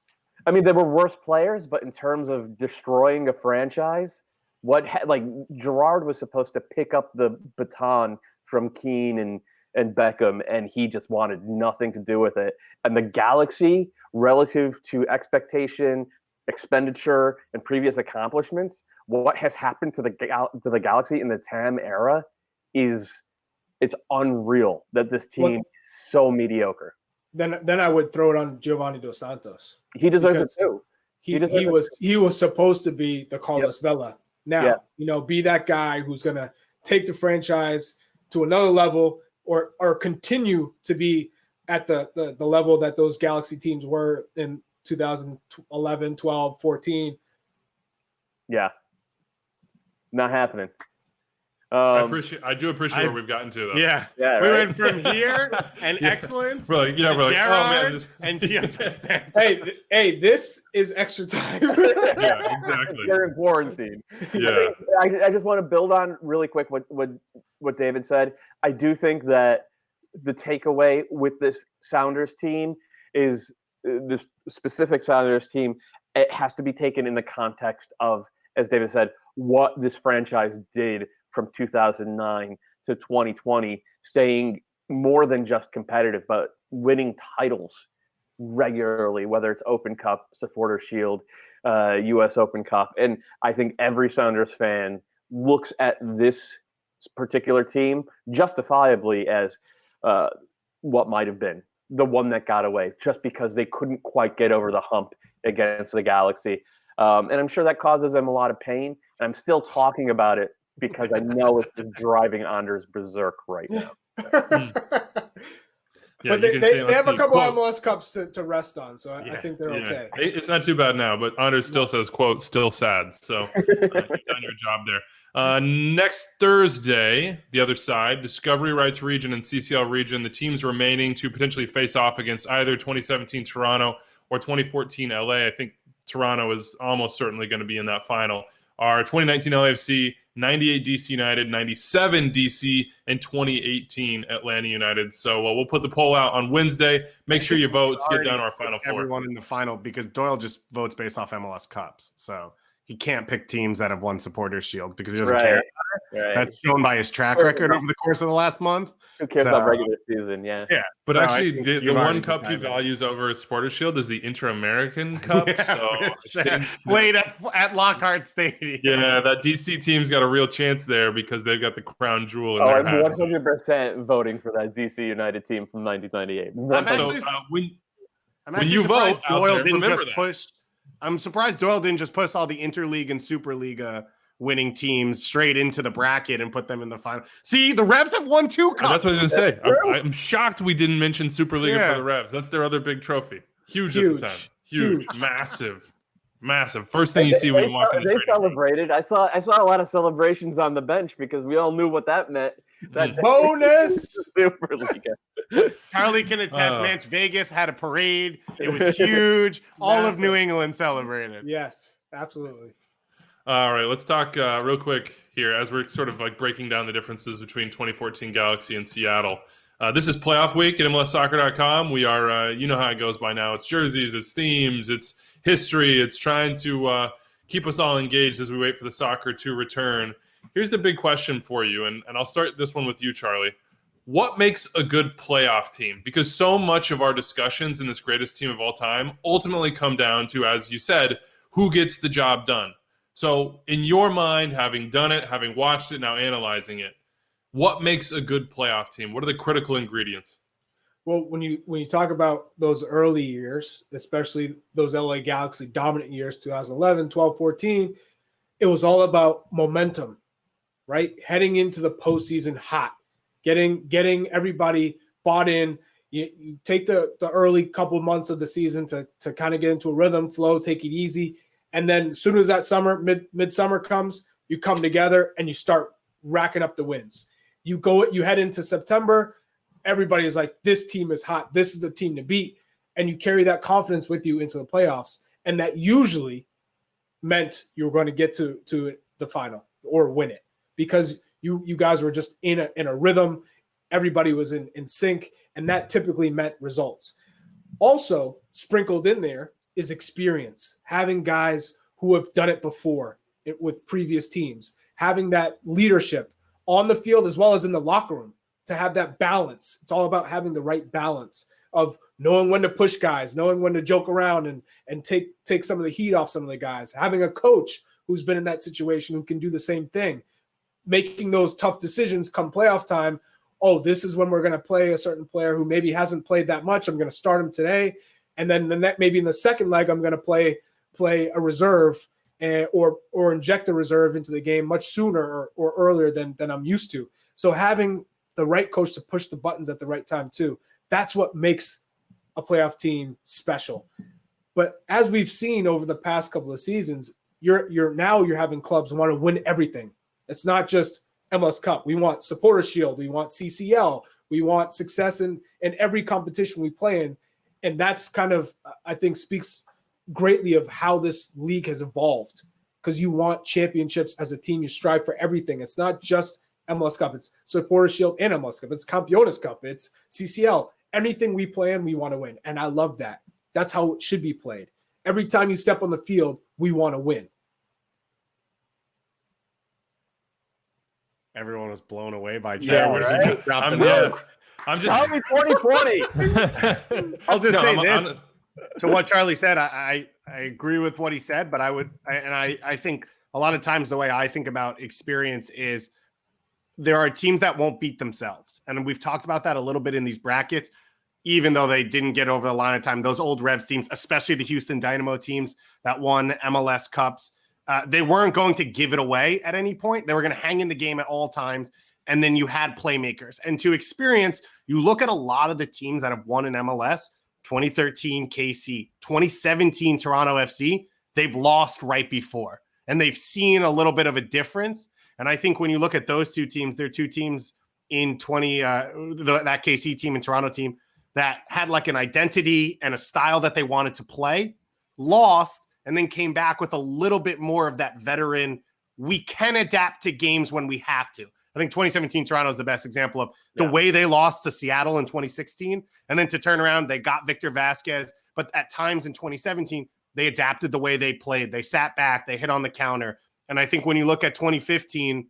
I mean, they were worse players, but in terms of destroying a franchise, Gerrard was supposed to pick up the baton from Keane and Beckham, and he just wanted nothing to do with it. And the Galaxy, relative to expectation, expenditure, and previous accomplishments, what has happened to the Galaxy in the TAM era it's unreal that this team is so mediocre. Then I would throw it on Giovanni Dos Santos. He deserves it too. He was supposed to be the Carlos Vela. Now, be that guy who's going to take the franchise to another level or continue to be at the level that those Galaxy teams were in 2011, 12, 14. Yeah. Not happening. I do appreciate where we've gotten to, though. Yeah. Right? We went from here and excellence. We're like, Gerrard and hey, this is extra time. Yeah, exactly. They're in quarantine. Yeah. I just want to build on really quick what David said. I do think that the takeaway with this Sounders team is this specific Sounders team. It has to be taken in the context of, as David said, what this franchise did from 2009 to 2020, staying more than just competitive, but winning titles regularly, whether it's Open Cup, Supporter Shield, U.S. Open Cup. And I think every Sounders fan looks at this particular team justifiably as what might have been the one that got away, just because they couldn't quite get over the hump against the Galaxy. And I'm sure that causes them a lot of pain. And I'm still talking about it because I know it's just driving Anders berserk right now. But they have a couple of MLS Cups to rest on, so I think they're okay. It's not too bad now, but Anders still says, quote, still sad. So you've done your job there. Next Thursday, the other side, Discovery Rights Region and CCL Region, the teams remaining to potentially face off against either 2017 Toronto or 2014 LA. I think Toronto is almost certainly going to be in that final. Are 2019 LAFC, 98 DC United, 97 DC, and 2018 Atlanta United. So we'll put the poll out on Wednesday. Make sure you vote to get down to our final four. Everyone in the final, because Doyle just votes based off MLS Cups. So he can't pick teams that have won Supporters Shield because he doesn't care. Right. That's shown by his track record over the course of the last month. Who cares about regular season? Yeah. But actually, the one cup he values over a Supporters Shield is the Inter-American Cup. Played at Lockhart Stadium. Yeah, that DC team's got a real chance there because they've got the crown jewel in their hands. 100% voting for that DC United team from 1998. When you vote, Doyle didn't just push. I'm surprised Doyle didn't just push all the Interleague and Superliga winning teams straight into the bracket and put them in the final. See, the Revs have won 2 cups. That's what I was going to say. I'm shocked we didn't mention Superliga for the Revs. That's their other big trophy. Huge at the time. Huge. Massive. First thing you see when you walk in. They celebrated. I saw a lot of celebrations on the bench because we all knew what that meant. That bonus Superliga. Charlie can attest. Manch Vegas had a parade. It was huge. All of New England celebrated. Yes, absolutely. All right, let's talk real quick here as we're sort of like breaking down the differences between 2014 Galaxy and Seattle. This is playoff week at MLSsoccer.com. We are, you know how it goes by now. It's jerseys, it's themes, it's history. It's trying to keep us all engaged as we wait for the soccer to return. Here's the big question for you, and I'll start this one with you, Charlie. What makes a good playoff team? Because so much of our discussions in this greatest team of all time ultimately come down to, as you said, who gets the job done. So in your mind, having done it, having watched it, now analyzing it, what makes a good playoff team? What are the critical ingredients? Well, when you talk about those early years, especially those LA Galaxy dominant years, 2011, 12, 14, it was all about momentum, right? Heading into the postseason hot, getting everybody bought in. You take the early couple months of the season to kind of get into a rhythm, flow, take it easy. And then as soon as that summer, midsummer comes, you come together and you start racking up the wins. You head into September, everybody is like, this team is hot. This is the team to beat. And you carry that confidence with you into the playoffs. And that usually meant you were going to get to the final or win it, because you guys were just in a rhythm. Everybody was in sync, and that typically meant results. Also sprinkled in there is experience, having guys who have done it before with previous teams, having that leadership on the field as well as in the locker room to have that balance. It's all about having the right balance of knowing when to push guys, knowing when to joke around and take some of the heat off some of the guys, having a coach who's been in that situation who can do the same thing, making those tough decisions come playoff time. Oh, this is when we're going to play a certain player who maybe hasn't played that much. I'm going to start him today. And then maybe in the second leg, I'm going to play a reserve or inject a reserve into the game much sooner or earlier than I'm used to. So having the right coach to push the buttons at the right time too, that's what makes a playoff team special. But as we've seen over the past couple of seasons, you're having clubs who want to win everything. It's not just MLS Cup. We want Supporter Shield. We want CCL. We want success in every competition we play in. And that's kind of, I think, speaks greatly of how this league has evolved, because you want championships as a team. You strive for everything. It's not just MLS Cup. It's Supporter Shield and MLS Cup. It's Campeones Cup. It's CCL. Anything we play in, we want to win. And I love that. That's how it should be played. Every time you step on the field, we want to win. Everyone was blown away by Yeah, Charlie. right? I'm just Tell me 2020. I'll just say this. To what Charlie said, I agree with what he said, but I think a lot of times the way I think about experience is there are teams that won't beat themselves. And we've talked about that a little bit in these brackets, even though they didn't get over the line of time. Those old Revs teams, especially the Houston Dynamo teams that won MLS Cups, they weren't going to give it away at any point. They were going to hang in the game at all times. And then you had playmakers. And to experience, you look at a lot of the teams that have won in MLS, 2013 KC, 2017 Toronto FC, they've lost right before. And they've seen a little bit of a difference. And I think when you look at those two teams, they're two teams in that KC team and Toronto team that had like an identity and a style that they wanted to play, lost, and then came back with a little bit more of that veteran, we can adapt to games when we have to. I think 2017 Toronto is the best example of the way they lost to Seattle in 2016. And then to turn around, they got Victor Vasquez. But at times in 2017, they adapted the way they played. They sat back, they hit on the counter. And I think when you look at 2015,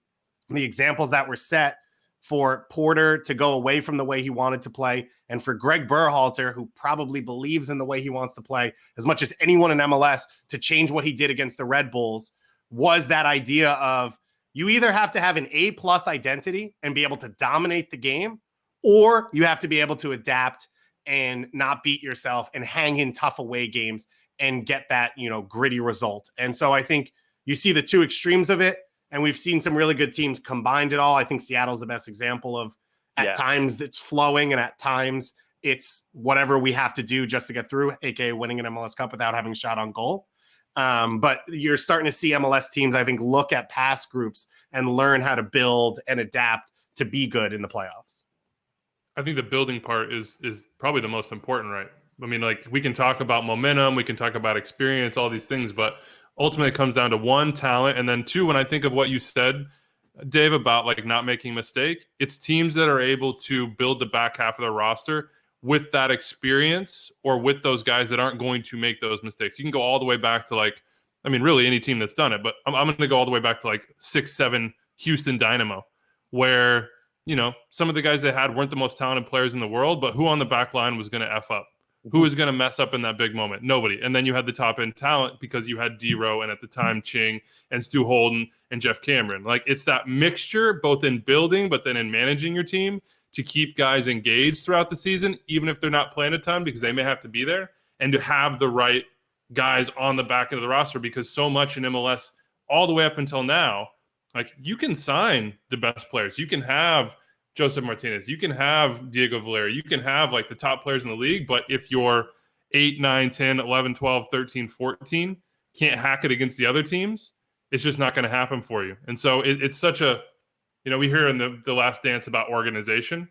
the examples that were set for Porter to go away from the way he wanted to play, and for Greg Berhalter, who probably believes in the way he wants to play as much as anyone in MLS, to change what he did against the Red Bulls, was that idea of you either have to have an A+ identity and be able to dominate the game, or you have to be able to adapt and not beat yourself and hang in tough away games and get that, gritty result. And so I think you see the two extremes of it, and we've seen some really good teams combined it all. I think Seattle's the best example of at times it's flowing and at times it's whatever we have to do just to get through, aka winning an MLS Cup without having a shot on goal. But you're starting to see MLS teams, I think, look at past groups and learn how to build and adapt to be good in the playoffs. I think the building part is probably the most important, right? I mean, like, we can talk about momentum, we can talk about experience, all these things, but ultimately it comes down to one, talent, and then two, when I think of what you said, Dave, about like not making a mistake, it's teams that are able to build the back half of their roster with that experience or with those guys that aren't going to make those mistakes. You can go all the way back to like, I mean, really any team that's done it, but I'm going to go all the way back to like 6-7 Houston Dynamo, where, you know, some of the guys they had weren't the most talented players in the world, but who on the back line was going to F up? Who was going to mess up in that big moment? Nobody. And then you had the top end talent because you had D-Row and at the time Ching and Stu Holden and Jeff Cameron. Like, it's that mixture both in building but then in managing your team to keep guys engaged throughout the season, even if they're not playing a ton because they may have to be there, and to have the right guys on the back end of the roster, because so much in MLS all the way up until now, like, you can sign the best players. You can have Joseph Martinez, you can have Diego Valera, you can have like the top players in the league, but if you're 8, 9, 10, 11, 12, 13, 14 can't hack it against the other teams, it's just not going to happen for you. And so it's such a, you know, we hear in the Last Dance about organization.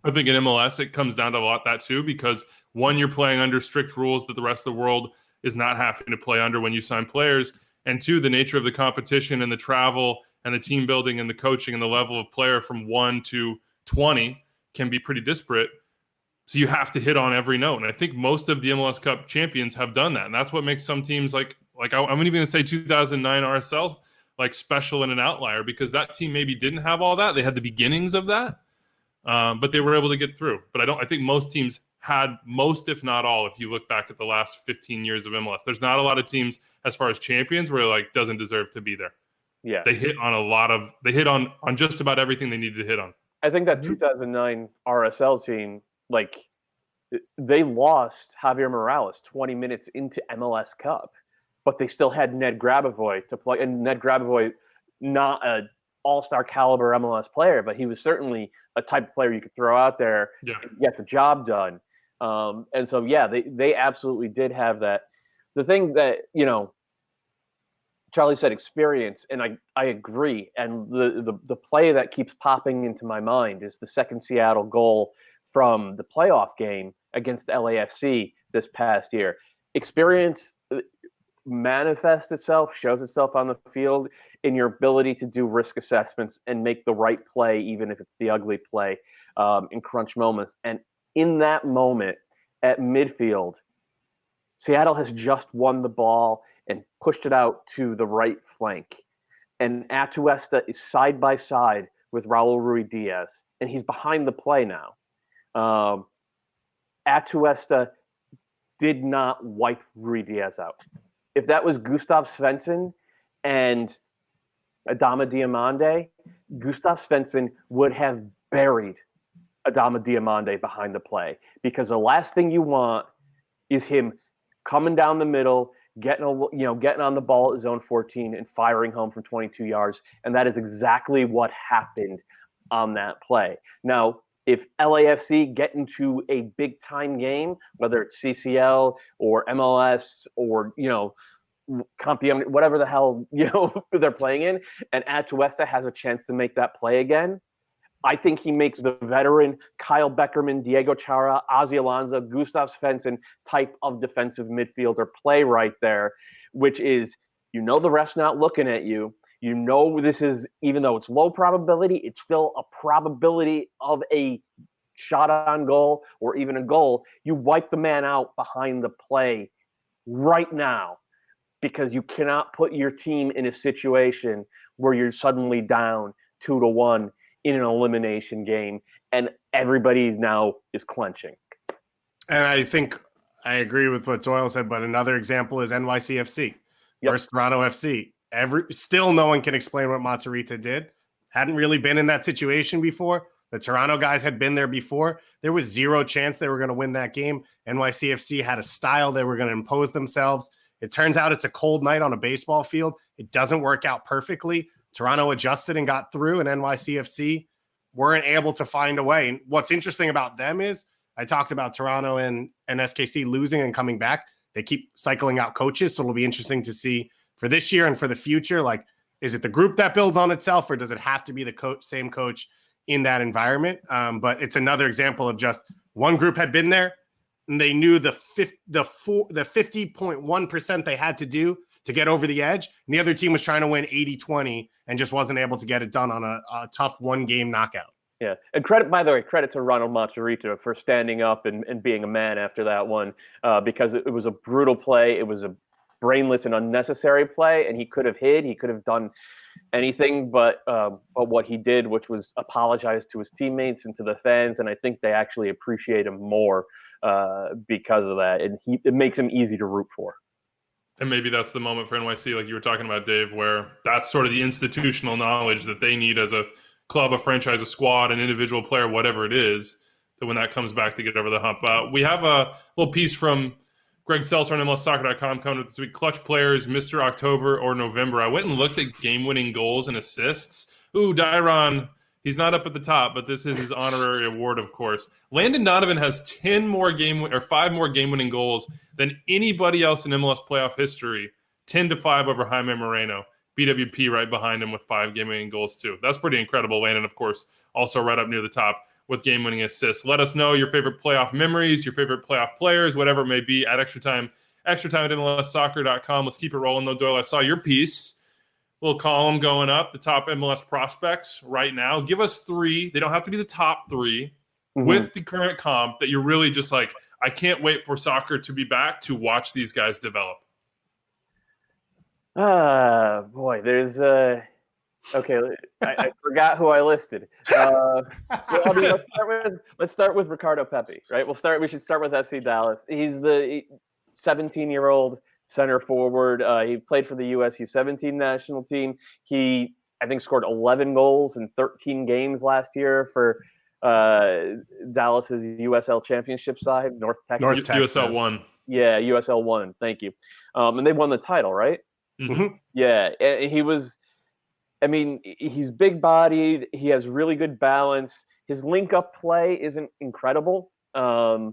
I think in MLS it comes down to a lot that too, because one, you're playing under strict rules that the rest of the world is not having to play under when you sign players, and two, the nature of the competition and the travel and the team building and the coaching and the level of player from 1 to 20 can be pretty disparate. So you have to hit on every note. And I think most of the MLS Cup champions have done that. And that's what makes some teams like I'm even going to say 2009 RSL like special and an outlier, because that team maybe didn't have all that. They had the beginnings of that, but they were able to get through. But I think most teams had most, if not all, if you look back at the last 15 years of MLS. There's not a lot of teams as far as champions where like doesn't deserve to be there. Yeah, they hit on just about everything they needed to hit on. I think that 2009 RSL team, like, they lost Javier Morales 20 minutes into MLS Cup, but they still had Ned Grabavoy to play. And Ned Grabavoy, not an all-star caliber MLS player, but he was certainly a type of player you could throw out there and get the job done. And so, yeah, they absolutely did have that. The thing that, you know, Charlie said experience, and I agree. And the play that keeps popping into my mind is the second Seattle goal from the playoff game against LAFC this past year. Experience manifests itself, shows itself on the field in your ability to do risk assessments and make the right play, even if it's the ugly play, in crunch moments. And in that moment at midfield, Seattle has just won the ball and pushed it out to the right flank. And Atuesta is side by side with Raul Ruidiaz, and he's behind the play now. Atuesta did not wipe Ruidiaz out. If that was Gustav Svensson and Adama Diomande, Gustav Svensson would have buried Adama Diomande behind the play, because the last thing you want is him coming down the middle, getting on the ball at zone 14 and firing home from 22 yards. And that is exactly what happened on that play. Now, if LAFC get into a big time game, whether it's CCL or MLS or, you know, Campeón, whatever the hell, you know, they're playing in, and Atuesta has a chance to make that play again, I think he makes the veteran Kyle Beckerman, Diego Chara, Ozzy Alonso, Gustav Svensson type of defensive midfielder play right there, which is, you know, the ref's not looking at you. You know, this is, even though it's low probability, it's still a probability of a shot on goal or even a goal. You wipe the man out behind the play right now, because you cannot put your team in a situation where you're suddenly down 2-1 in an elimination game, and everybody now is clenching. And I think I agree with what Doyle said, but another example is NYCFC versus Toronto FC. Still no one can explain what Matarrita did. Hadn't really been in that situation before. The Toronto guys had been there before. There was zero chance they were going to win that game. NYCFC had a style. They were going to impose themselves. It turns out it's a cold night on a baseball field. It doesn't work out perfectly. Toronto adjusted and got through, and NYCFC weren't able to find a way. And what's interesting about them is, I talked about Toronto and SKC losing and coming back. They keep cycling out coaches, so it'll be interesting to see for this year and for the future, like, is it the group that builds on itself, or does it have to be the same coach in that environment? But it's another example of just one group had been there, and they knew the 50.1% they had to do to get over the edge. And the other team was trying to win 80-20 and just wasn't able to get it done on a tough one-game knockout. Yeah, and by the way, credit to Ronald Macerito for standing up and being a man after that one, because it was a brutal play. It was a brainless and unnecessary play, and he could have hid. He could have done anything but what he did, which was apologize to his teammates and to the fans, and I think they actually appreciate him more because of that, and it makes him easy to root for. And maybe that's the moment for NYC, like you were talking about, Dave, where that's sort of the institutional knowledge that they need as a club, a franchise, a squad, an individual player, whatever it is, so when that comes back to get over the hump. We have a little piece from Greg Seltzer on MLSsoccer.com coming up this week. Clutch players, Mr. October or November. I went and looked at game-winning goals and assists. Ooh, Dairon, he's not up at the top, but this is his honorary award, of course. Landon Donovan has 5 more game-winning goals than anybody else in MLS playoff history. 10-5 over Jaime Moreno. BWP right behind him with 5 game-winning goals too. That's pretty incredible. Landon, of course, also right up near the top with game-winning assists. Let us know your favorite playoff memories, your favorite playoff players, whatever it may be at Extra Time at MLSsoccer.com. Let's keep it rolling, though, Doyle. I saw your piece, little column going up, the top MLS prospects right now. Give us 3. They don't have to be the top 3 with the current comp that you're really just like, I can't wait for soccer to be back to watch these guys develop. Boy, there's okay. I forgot who I listed. Well, I mean, let's start with Ricardo Pepi, right? We should start with FC Dallas. He's the 17-year-old center forward. He played for the US U17 national team. He, I think, scored 11 goals in 13 games last year for Dallas's USL Championship side, North Texas. USL 1. Yeah, USL 1. Thank you. And they won the title, right? Mm-hmm. Yeah, he was. I mean, he's big-bodied. He has really good balance. His link-up play isn't incredible. So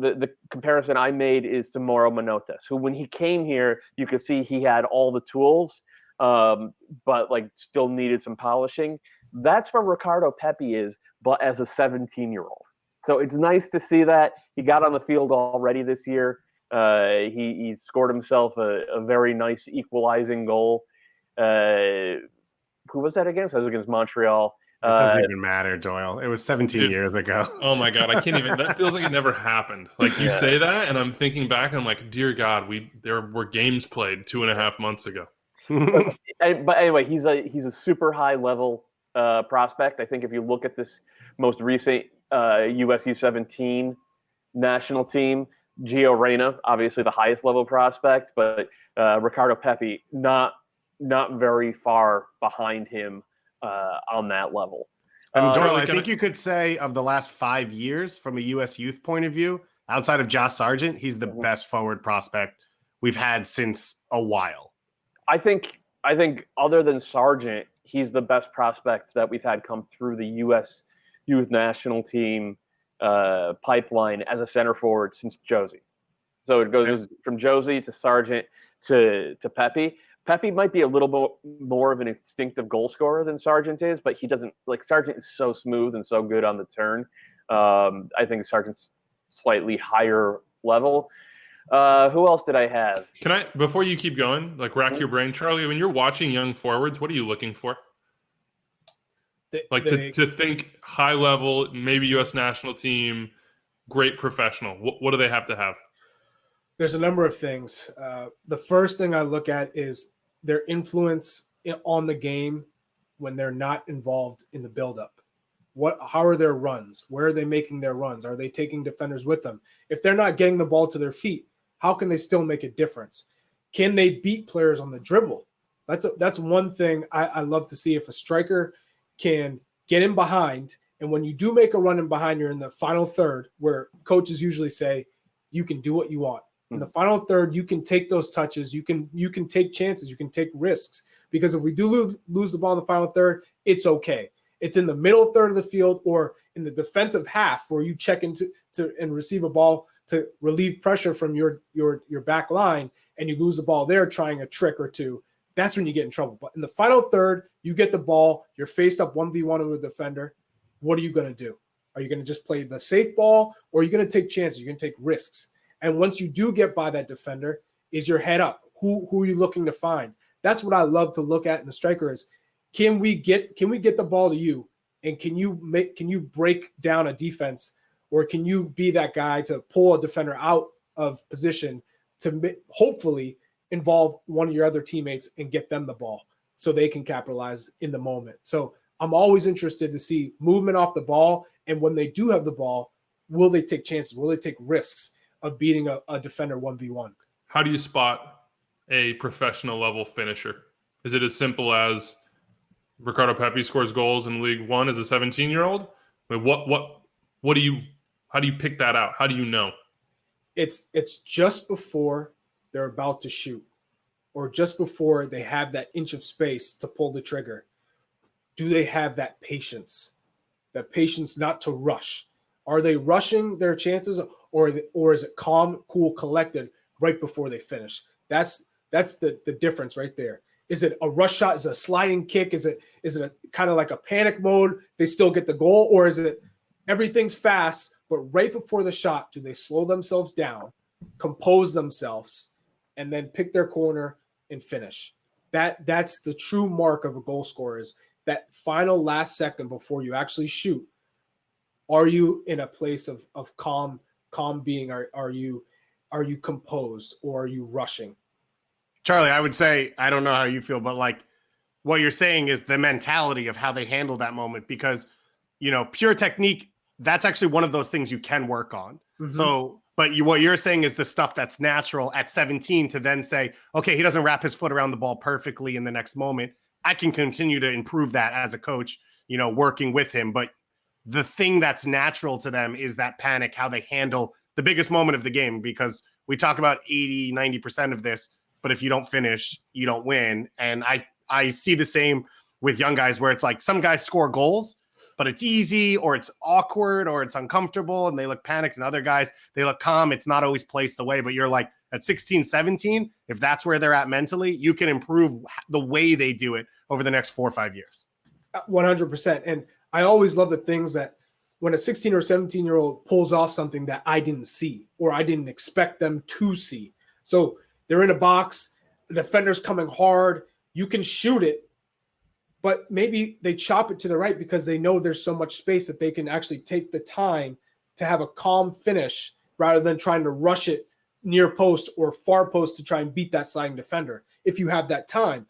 the comparison I made is to Mauro Manotas, who, when he came here, you could see he had all the tools, but like still needed some polishing. That's where Ricardo Pepi is, but as a 17-year-old. So it's nice to see that he got on the field already this year. He scored himself a very nice equalizing goal. Who was that against? That was against Montreal. It doesn't even matter, Doyle. It was 17 years ago. Oh my God, I can't even. That feels like it never happened. Like you say that, and I'm thinking back, and I'm like, dear God, there were games played 2.5 months ago. But anyway, he's a super high level prospect. I think if you look at this most recent US U17 national team, Gio Reyna, obviously the highest level prospect, but Ricardo Pepi not very far behind him on that level. And Doyle, I think you could say of the last 5 years, from a U.S. youth point of view, outside of Josh Sargent, he's the best forward prospect we've had since a while. I think other than Sargent, he's the best prospect that we've had come through the U.S. youth national team pipeline as a center forward since Josie. So it goes from Josie to Sargent to Pepi. Pepi might be a little bit more of an instinctive goal scorer than Sargent is, but he doesn't like Sargent is so smooth and so good on the turn. I think Sargent's slightly higher level. Who else did I have? Can I, before you keep going, like rack your brain, Charlie, when you're watching young forwards, what are you looking for? To think high level, maybe U.S. national team, great professional. What do they have to have? There's a number of things. The first thing I look at is their influence on the game when they're not involved in the buildup. How are their runs? Where are they making their runs? Are they taking defenders with them? If they're not getting the ball to their feet, how can they still make a difference? Can they beat players on the dribble? That's one thing I love to see. If a striker can get in behind, and when you do make a run in behind, you're in the final third, where coaches usually say you can do what you want. In the final third, you can take those touches, you can take chances, you can take risks. Because if we do lose the ball in the final third, it's okay. It's in the middle third of the field or in the defensive half where you check into and receive a ball to relieve pressure from your back line, and you lose the ball there trying a trick or two. That's when you get in trouble. But in the final third, you get the ball, you're faced up 1v1 with a defender. What are you going to do? Are you going to just play the safe ball, or are you going to take chances? You're going to take risks. And once you do get by that defender, is your head up? Who are you looking to find? That's what I love to look at in the striker is, can we get the ball to you, and can you break down a defense, or can you be that guy to pull a defender out of position to hopefully involve one of your other teammates and get them the ball so they can capitalize in the moment. So I'm always interested to see movement off the ball, and when they do have the ball, will they take chances? Will they take risks of beating a defender 1v1? How do you spot a professional level finisher? Is it as simple as Ricardo Pepi scores goals in League One as a 17-year-old? I mean, how do you pick that out? How do you know? It's just before they're about to shoot, or just before they have that inch of space to pull the trigger. Do they have that patience? That patience not to rush. Are they rushing their chances, or is it calm, cool, collected right before they finish? That's the difference right there. Is it a rush shot? Is it a sliding kick? Is it a kind of like a panic mode? They still get the goal, or is it everything's fast, but right before the shot, do they slow themselves down, compose themselves, and then pick their corner and finish? That's the true mark of a goal scorer, is that final last second before you actually shoot. Are you in a place of calm being? Are you composed, or are you rushing? Charlie, I would say, I don't know how you feel, but like what you're saying is the mentality of how they handle that moment, because, pure technique, that's actually one of those things you can work on. Mm-hmm. So, but what you're saying is the stuff that's natural at 17 to then say, okay, he doesn't wrap his foot around the ball perfectly in the next moment. I can continue to improve that as a coach, working with him. But the thing that's natural to them is that panic, how they handle the biggest moment of the game, because we talk about 80, 90% of this, but if you don't finish, you don't win. And I see the same with young guys, where it's like some guys score goals, but it's easy, or it's awkward, or it's uncomfortable, and they look panicked, and other guys, they look calm. It's not always placed away, but you're like at 16, 17, if that's where they're at mentally, you can improve the way they do it over the next 4 or 5 years. 100%. And I always love the things that when a 16 or 17-year-old pulls off something that I didn't see, or I didn't expect them to see. So they're in a box, the defender's coming hard, you can shoot it, but maybe they chop it to the right because they know there's so much space that they can actually take the time to have a calm finish rather than trying to rush it near post or far post to try and beat that sliding defender. If you have that time,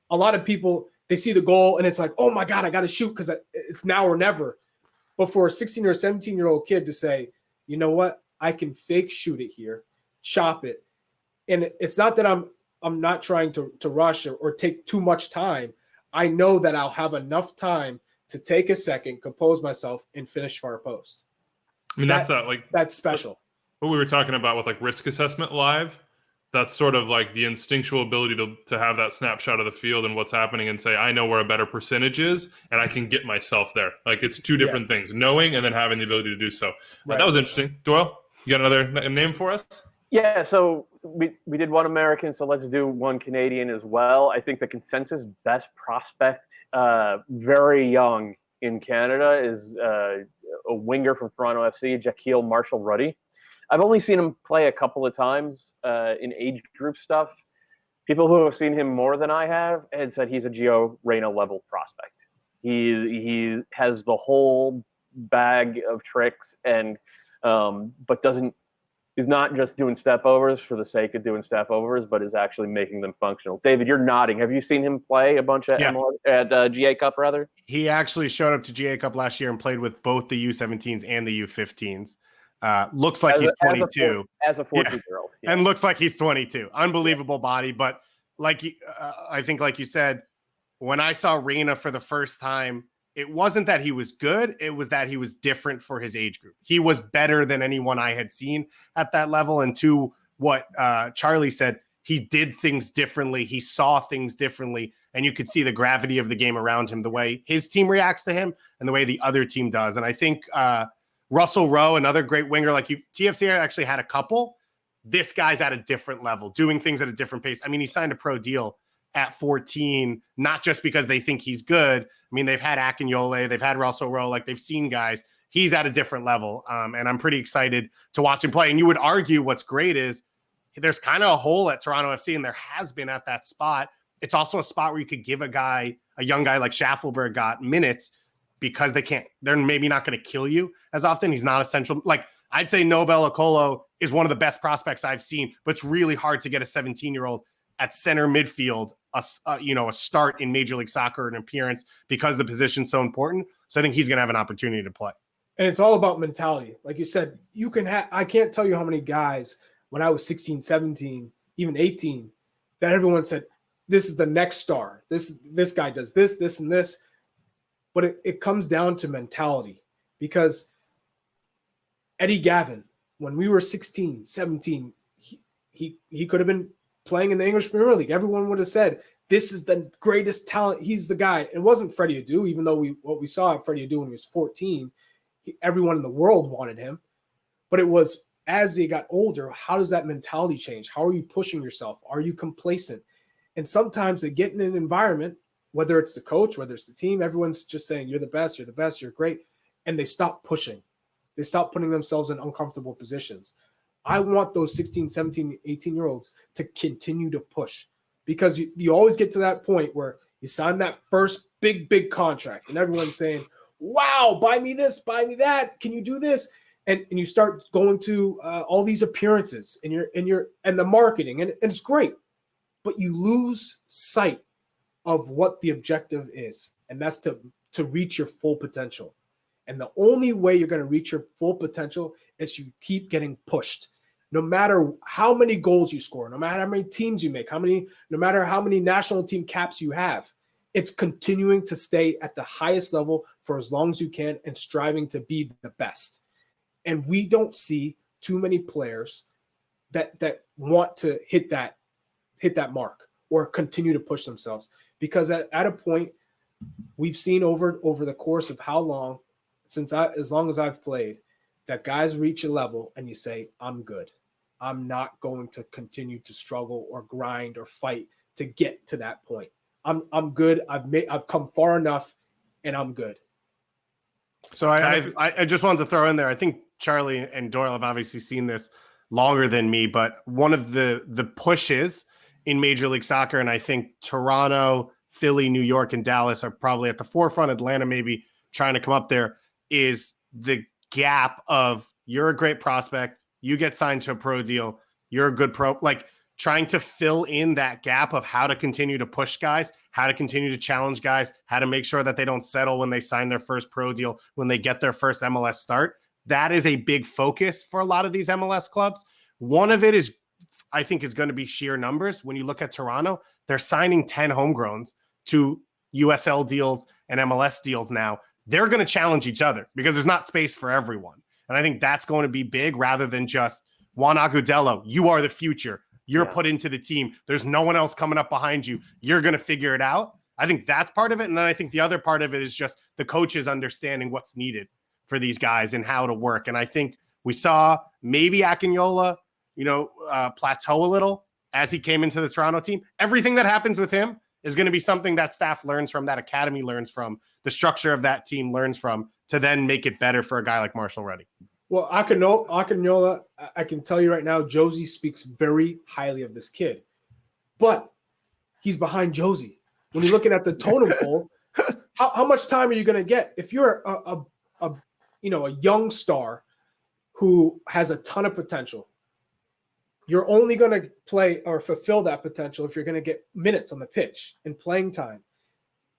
a lot of people, they see the goal and it's like, oh my God, I got to shoot because it's now or never. But for a 16 or 17-year-old kid to say, you know what, I can fake shoot it here, chop it. And it's not that I'm not trying to rush or take too much time. I know that I'll have enough time to take a second, compose myself, and finish far post. I mean, that's special. What we were talking about with like risk assessment live, that's sort of like the instinctual ability to have that snapshot of the field and what's happening and say, I know where a better percentage is, and I can get myself there. Like, it's two different things, knowing and then having the ability to do so. Right. That was interesting. Doyle, you got another name for us? Yeah, so we did one American, so let's do one Canadian as well. I think the consensus best prospect, very young in Canada, is a winger from Toronto FC, Jaquil Marshall-Ruddy. I've only seen him play a couple of times in age group stuff. People who have seen him more than I have had said he's a Gio Reyna level prospect. He has the whole bag of tricks, and but is not just doing step overs for the sake of doing step overs, but is actually making them functional. David, you're nodding. Have you seen him play a bunch at GA Cup rather? He actually showed up to GA Cup last year and played with both the U17s and the U15s. Looks like he's 22 as a 14-year-old, yeah. And looks like he's 22. Unbelievable body, but I think, like you said, when I saw Reyna for the first time, it wasn't that he was good. It was that he was different for his age group. He was better than anyone I had seen at that level. And to what Charlie said, he did things differently. He saw things differently. And you could see the gravity of the game around him, the way his team reacts to him and the way the other team does. And I think Russell Rowe, another great winger, like TFC actually had a couple. This guy's at a different level, doing things at a different pace. I mean, he signed a pro deal at 14, not just because they think he's good. I mean, they've had Akinyole, they've had Russell Rowe, like they've seen guys. he's at a different level. And I'm pretty excited to watch him play. And you would argue what's great is there's kind of a hole at Toronto FC, and there has been at that spot. It's also a spot where you could give a young guy like Schaffelberg got minutes because they're maybe not going to kill you as often. He's not essential. Like, I'd say Nobel Okolo is one of the best prospects I've seen, but it's really hard to get a 17-year-old at center midfield, a start in Major League Soccer, an appearance, because the position's so important. So I think he's going to have an opportunity to play. And it's all about mentality. Like you said, I can't tell you how many guys when I was 16, 17, even 18, that everyone said, this is the next star. This guy does this, and this. But it comes down to mentality, because Eddie Gavin, when we were 16, 17, he could have been playing in the English Premier League. Everyone would have said, this is the greatest talent. He's the guy. It wasn't Freddie Adu, even though what we saw at Freddie Adu when he was 14, everyone in the world wanted him. But it was, as he got older, how does that mentality change? How are you pushing yourself? Are you complacent? And sometimes they get in an environment, whether it's the coach, whether it's the team, everyone's just saying, you're the best, you're great. And they stop pushing. They stop putting themselves in uncomfortable positions. I want those 16, 17, 18-year-olds to continue to push, because you always get to that point where you sign that first big contract and everyone's saying, wow, buy me this, buy me that. Can you do this? And you start going to all these appearances and the marketing, and it's great, but you lose sight of what the objective is, and that's to reach your full potential. And the only way you're going to reach your full potential is you keep getting pushed. No matter how many goals you score, no matter how many teams you make, no matter how many national team caps you have, it's continuing to stay at the highest level for as long as you can and striving to be the best. And we don't see too many players that want to hit that mark or continue to push themselves, because at a point we've seen over the course of how long, as long as I've played, that guys reach a level and you say, I'm good. I'm not going to continue to struggle or grind or fight to get to that point. I'm good. I've come far enough, and I'm good. So I just wanted to throw in there, I think Charlie and Doyle have obviously seen this longer than me, but one of the pushes in Major League Soccer, and I think Toronto, Philly, New York, and Dallas are probably at the forefront, Atlanta maybe trying to come up there, is the gap of, you're a great prospect, you get signed to a pro deal, you're a good pro, like trying to fill in that gap of how to continue to push guys, how to continue to challenge guys, how to make sure that they don't settle when they sign their first pro deal, when they get their first MLS start. That is a big focus for a lot of these MLS clubs. One of it is, I think, is going to be sheer numbers. When you look at Toronto, they're signing 10 homegrowns to USL deals and MLS deals now. They're going to challenge each other because there's not space for everyone. And I think that's going to be big, rather than just Juan Agudelo, you are the future. You're put into the team. There's no one else coming up behind you. You're going to figure it out. I think that's part of it. And then I think the other part of it is just the coaches understanding what's needed for these guys and how to work. And I think we saw maybe Akinola, plateau a little as he came into the Toronto team. Everything that happens with him is going to be something that staff learns from, that academy learns from, the structure of that team learns from, to then make it better for a guy like Marshall Reddy. Well, Akinola, I can tell you right now, Josie speaks very highly of this kid, but he's behind Josie. When you're looking at the totem pole, how much time are you going to get? If you're a young star who has a ton of potential, you're only going to play or fulfill that potential if you're going to get minutes on the pitch and playing time.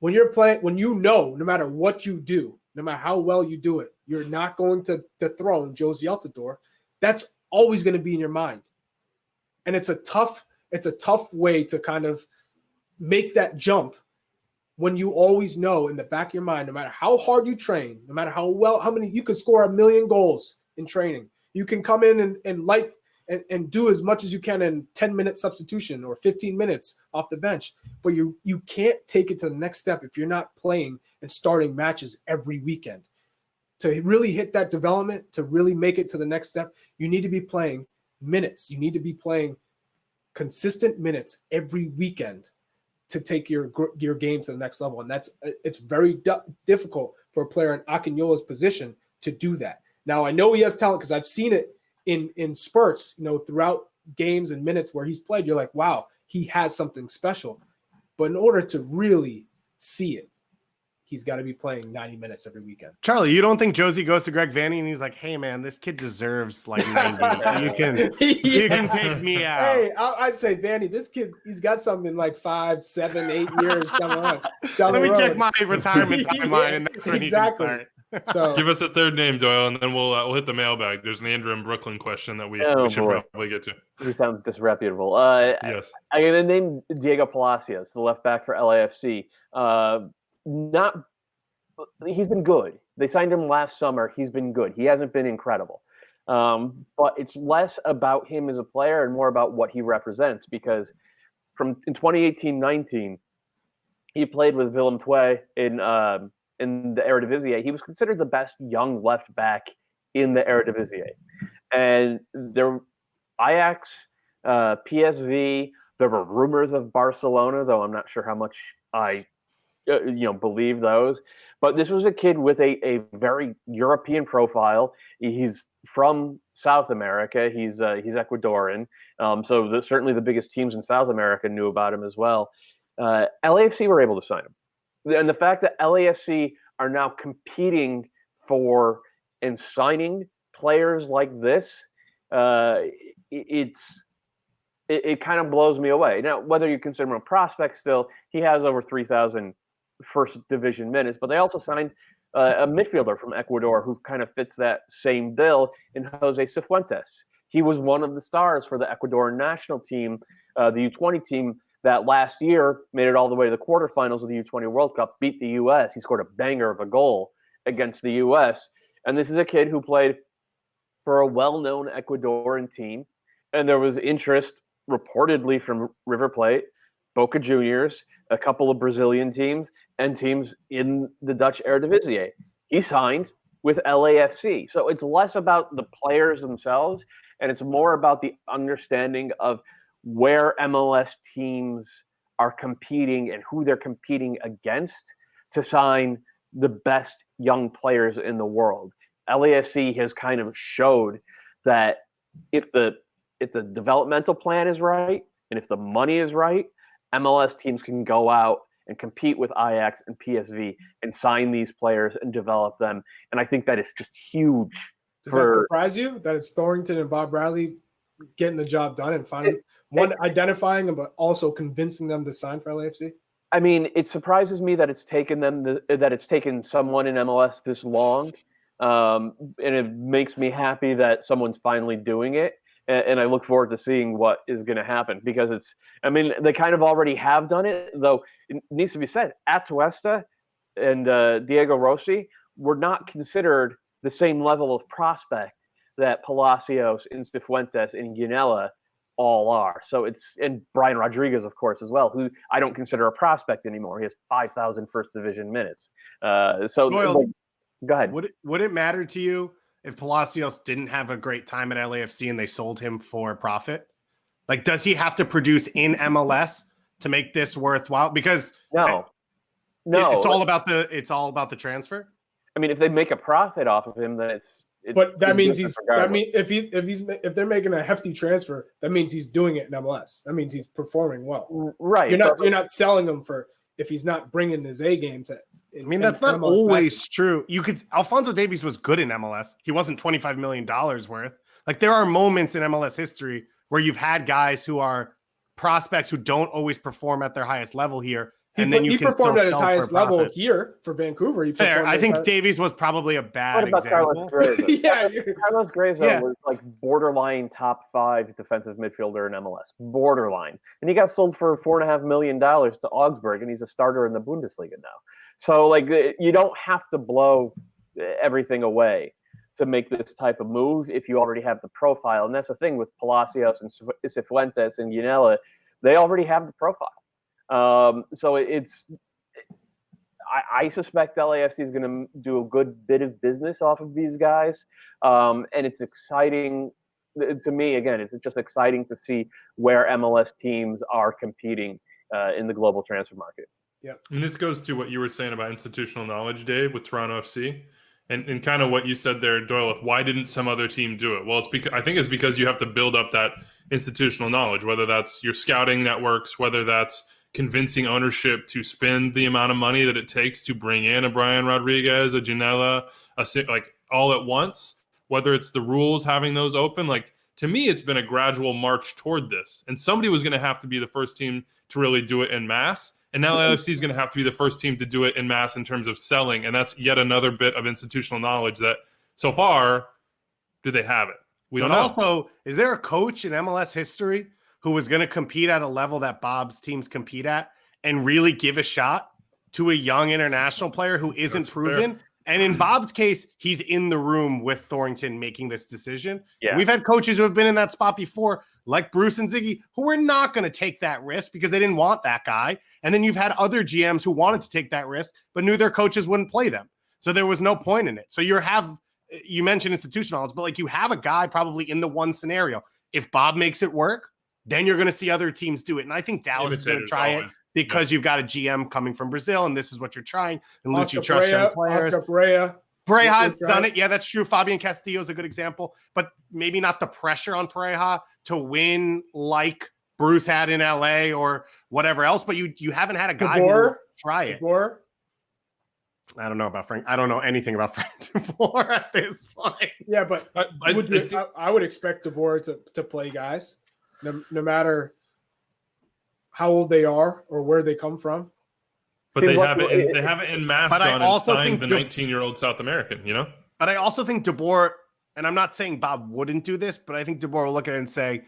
When you're playing, no matter what you do, no matter how well you do it, you're not going to dethrone Josie Altidore. That's always going to be in your mind. And it's a tough way to kind of make that jump when you always know in the back of your mind, no matter how hard you train, no matter how many, you can score 1 million goals in training. You can come in and do as much as you can in 10-minute substitution or 15 minutes off the bench. But you can't take it to the next step if you're not playing and starting matches every weekend. To really hit that development, to really make it to the next step, you need to be playing minutes. You need to be playing consistent minutes every weekend to take your game to the next level. And it's very difficult for a player in Akinola's position to do that. Now, I know he has talent because I've seen it in spurts, throughout games and minutes where he's played. You're like, wow, he has something special. But in order to really see it, he's got to be playing 90 minutes every weekend. Charlie, you don't think Josie goes to Greg Vanny and he's like, hey, man, this kid deserves like 90. You can take me out. Hey, I'd say, Vanny, this kid, he's got something in like 5, 7, 8 years down the road. Let me check my retirement timeline, and that's when exactly. he can start. So give us a third name, Doyle, and then we'll hit the mailbag. There's an Andrew in Brooklyn question that we should probably get to. He sounds disreputable. Yes. I'm going to name Diego Palacios, the left back for LAFC. He's been good. They signed him last summer. He's been good. He hasn't been incredible. But it's less about him as a player and more about what he represents, because in 2018-19, he played with Willem Twee in the Eredivisie. He was considered the best young left back in the Eredivisie. And Ajax, PSV, there were rumors of Barcelona, though I'm not sure how much I believe those. But this was a kid with a very European profile. He's from South America. He's Ecuadorian. So certainly the biggest teams in South America knew about him as well. LAFC were able to sign him. And the fact that LAFC are now competing for and signing players like this, it kind of blows me away. Now, whether you consider him a prospect still, he has over 3,000 first division minutes, but they also signed a midfielder from Ecuador who kind of fits that same bill in Jose Cifuentes. He was one of the stars for the Ecuadorian national team, the U20 team, that last year made it all the way to the quarterfinals of the U20 World Cup, beat the U.S. He scored a banger of a goal against the U.S. And this is a kid who played for a well-known Ecuadorian team. And there was interest reportedly from River Plate, Boca Juniors, a couple of Brazilian teams, and teams in the Dutch Eredivisie. He signed with LAFC. So it's less about the players themselves, and it's more about the understanding of where MLS teams are competing and who they're competing against to sign the best young players in the world. LAFC has kind of showed that if the developmental plan is right and if the money is right, MLS teams can go out and compete with Ajax and PSV and sign these players and develop them. And I think that is just huge. Does that surprise you that it's Thornton and Bob Bradley getting the job done and identifying them, but also convincing them to sign for LAFC? I mean, it surprises me that it's taken someone in MLS this long, and it makes me happy that someone's finally doing it. And I look forward to seeing what is going to happen, because they kind of already have done it, though it needs to be said, Atuesta and Diego Rossi were not considered the same level of prospect that Palacios and Cifuentes and Ginella all are. So and Brian Rodriguez, of course, as well, who I don't consider a prospect anymore. He has 5,000 first division minutes. Doyle, go ahead. Would it matter to you if Palacios didn't have a great time at LAFC and they sold him for profit? Like, does he have to produce in MLS to make this worthwhile? Because no, it's all about the transfer. I mean, if they make a profit off of him, then but that means if they're making a hefty transfer, that means he's doing it in MLS. That means he's performing well. Right. You're not selling him for if he's not bringing his A game to. That's not MLS always true. Alphonso Davies was good in MLS. He wasn't $25 million worth. Like, there are moments in MLS history where you've had guys who are prospects who don't always perform at their highest level here. And then you can performed still at his highest level here for Vancouver. Fair. I think Davies was probably a bad example. Carlos Greza was like borderline top 5 defensive midfielder in MLS. Borderline. And he got sold for $4.5 million to Augsburg, and he's a starter in the Bundesliga now. So, like, you don't have to blow everything away to make this type of move if you already have the profile. And that's the thing with Palacios and Cifuentes and Ginella. They already have the profile. So I suspect LAFC is going to do a good bit of business off of these guys. And it's exciting to me. Again, it's just exciting to see where MLS teams are competing in the global transfer market. Yeah. And this goes to what you were saying about institutional knowledge, Dave, with Toronto FC. And kind of what you said there, Doyle, why didn't some other team do it? Well, I think it's because you have to build up that institutional knowledge, whether that's your scouting networks, whether that's convincing ownership to spend the amount of money that it takes to bring in a Brian Rodriguez, a Janela, like all at once, whether it's the rules having those open. Like, to me, it's been a gradual march toward this. And somebody was going to have to be the first team to really do it en masse. And now LAFC is going to have to be the first team to do it en masse in terms of selling. And that's yet another bit of institutional knowledge that so far, do they have it? We don't know. Also, is there a coach in MLS history who was going to compete at a level that Bob's teams compete at and really give a shot to a young international player who isn't proven? Fair. And in Bob's case, he's in the room with Thornton making this decision. Yeah. We've had coaches who have been in that spot before, like Bruce and Ziggy, who were not going to take that risk because they didn't want that guy. And then you've had other GMs who wanted to take that risk, but knew their coaches wouldn't play them. So there was no point in it. So you mentioned institutional knowledge, but like you have a guy probably in the one scenario. If Bob makes it work, then you're going to see other teams do it. And I think Dallas is going to try it because you've got a GM coming from Brazil and this is what you're trying. And Luchi trusts young players. Oscar Pareja's done it. Yeah, that's true. Fabian Castillo is a good example, but maybe not the pressure on Pareja to win like Bruce had in LA or whatever else. But you haven't had a guy who will try it. I don't know about Frank. I don't know anything about Frank DeBoer at this point. Yeah, but I would expect DeBoer to play guys. No matter how old they are or where they come from. But they have it in mass on and signed the 19-year-old South American, you know? But I also think DeBoer, and I'm not saying Bob wouldn't do this, but I think DeBoer will look at it and say,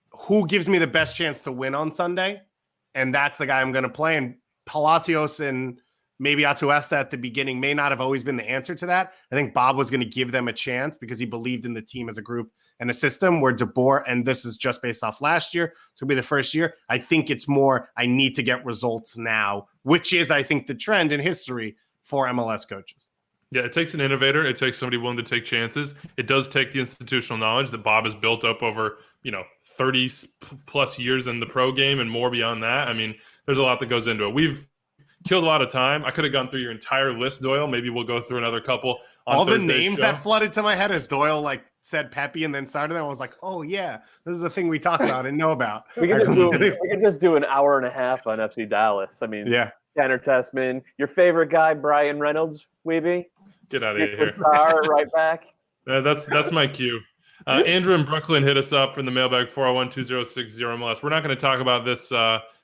who gives me the best chance to win on Sunday? And that's the guy I'm going to play. And Palacios and maybe Atuesta at the beginning may not have always been the answer to that. I think Bob was going to give them a chance because he believed in the team as a group and a system where DeBoer, and this is just based off last year, so it'll be the first year. I think it's more, I need to get results now, which is, I think, the trend in history for MLS coaches. Yeah, it takes an innovator. It takes somebody willing to take chances. It does take the institutional knowledge that Bob has built up over, 30 plus years in the pro game and more beyond that. I mean, there's a lot that goes into it. We've killed a lot of time. I could have gone through your entire list, Doyle. Maybe we'll go through another couple on all Thursday's the names show. That flooded to my head as Doyle said Pepe and then started. I was like, oh yeah, this is a thing we talk about and know about. we can just do an hour and a half on FC Dallas. I mean, yeah. Tanner Tessman, your favorite guy, Brian Reynolds, Weeby. Get out of here. Right back. That's my cue. Andrew in Brooklyn hit us up from the mailbag 401-2060-MLS. We're not going to talk about this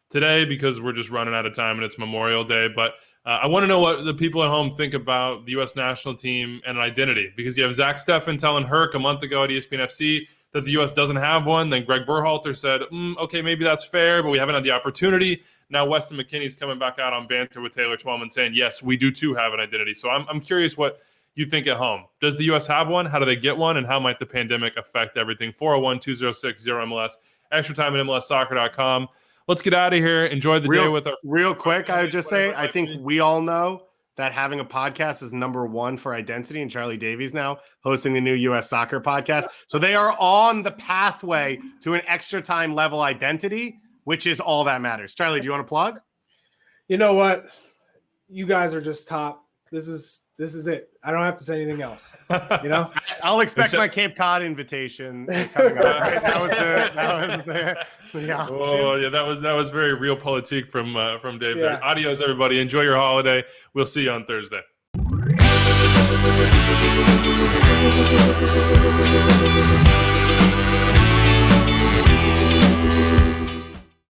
today because we're just running out of time and it's Memorial Day. But I want to know what the people at home think about the U.S. national team and an identity, because you have Zach Steffen telling Herc a month ago at ESPN FC that the U.S. doesn't have one. Then Greg Berhalter said, okay, maybe that's fair, but we haven't had the opportunity. Now Weston McKinney's coming back out on banter with Taylor Twellman saying, yes, we do too have an identity. So I'm curious what you think at home. Does the U.S. have one? How do they get one? And how might the pandemic affect everything? 401-2060-MLS. Extra time at MLSsoccer.com. Let's get out of here. Enjoy the day with our... Real quick, I would just say, I think we all know that having a podcast is number one for identity, and Charlie Davies now hosting the new U.S. Soccer podcast. So they are on the pathway to an extra time level identity, which is all that matters. Charlie, do you want to plug? You know what? You guys are just top. This is it. I don't have to say anything else. I'll expect my Cape Cod invitation coming up. Right? That was the oh yeah, that was very real politique from Dave. Yeah. Adios, everybody. Enjoy your holiday. We'll see you on Thursday.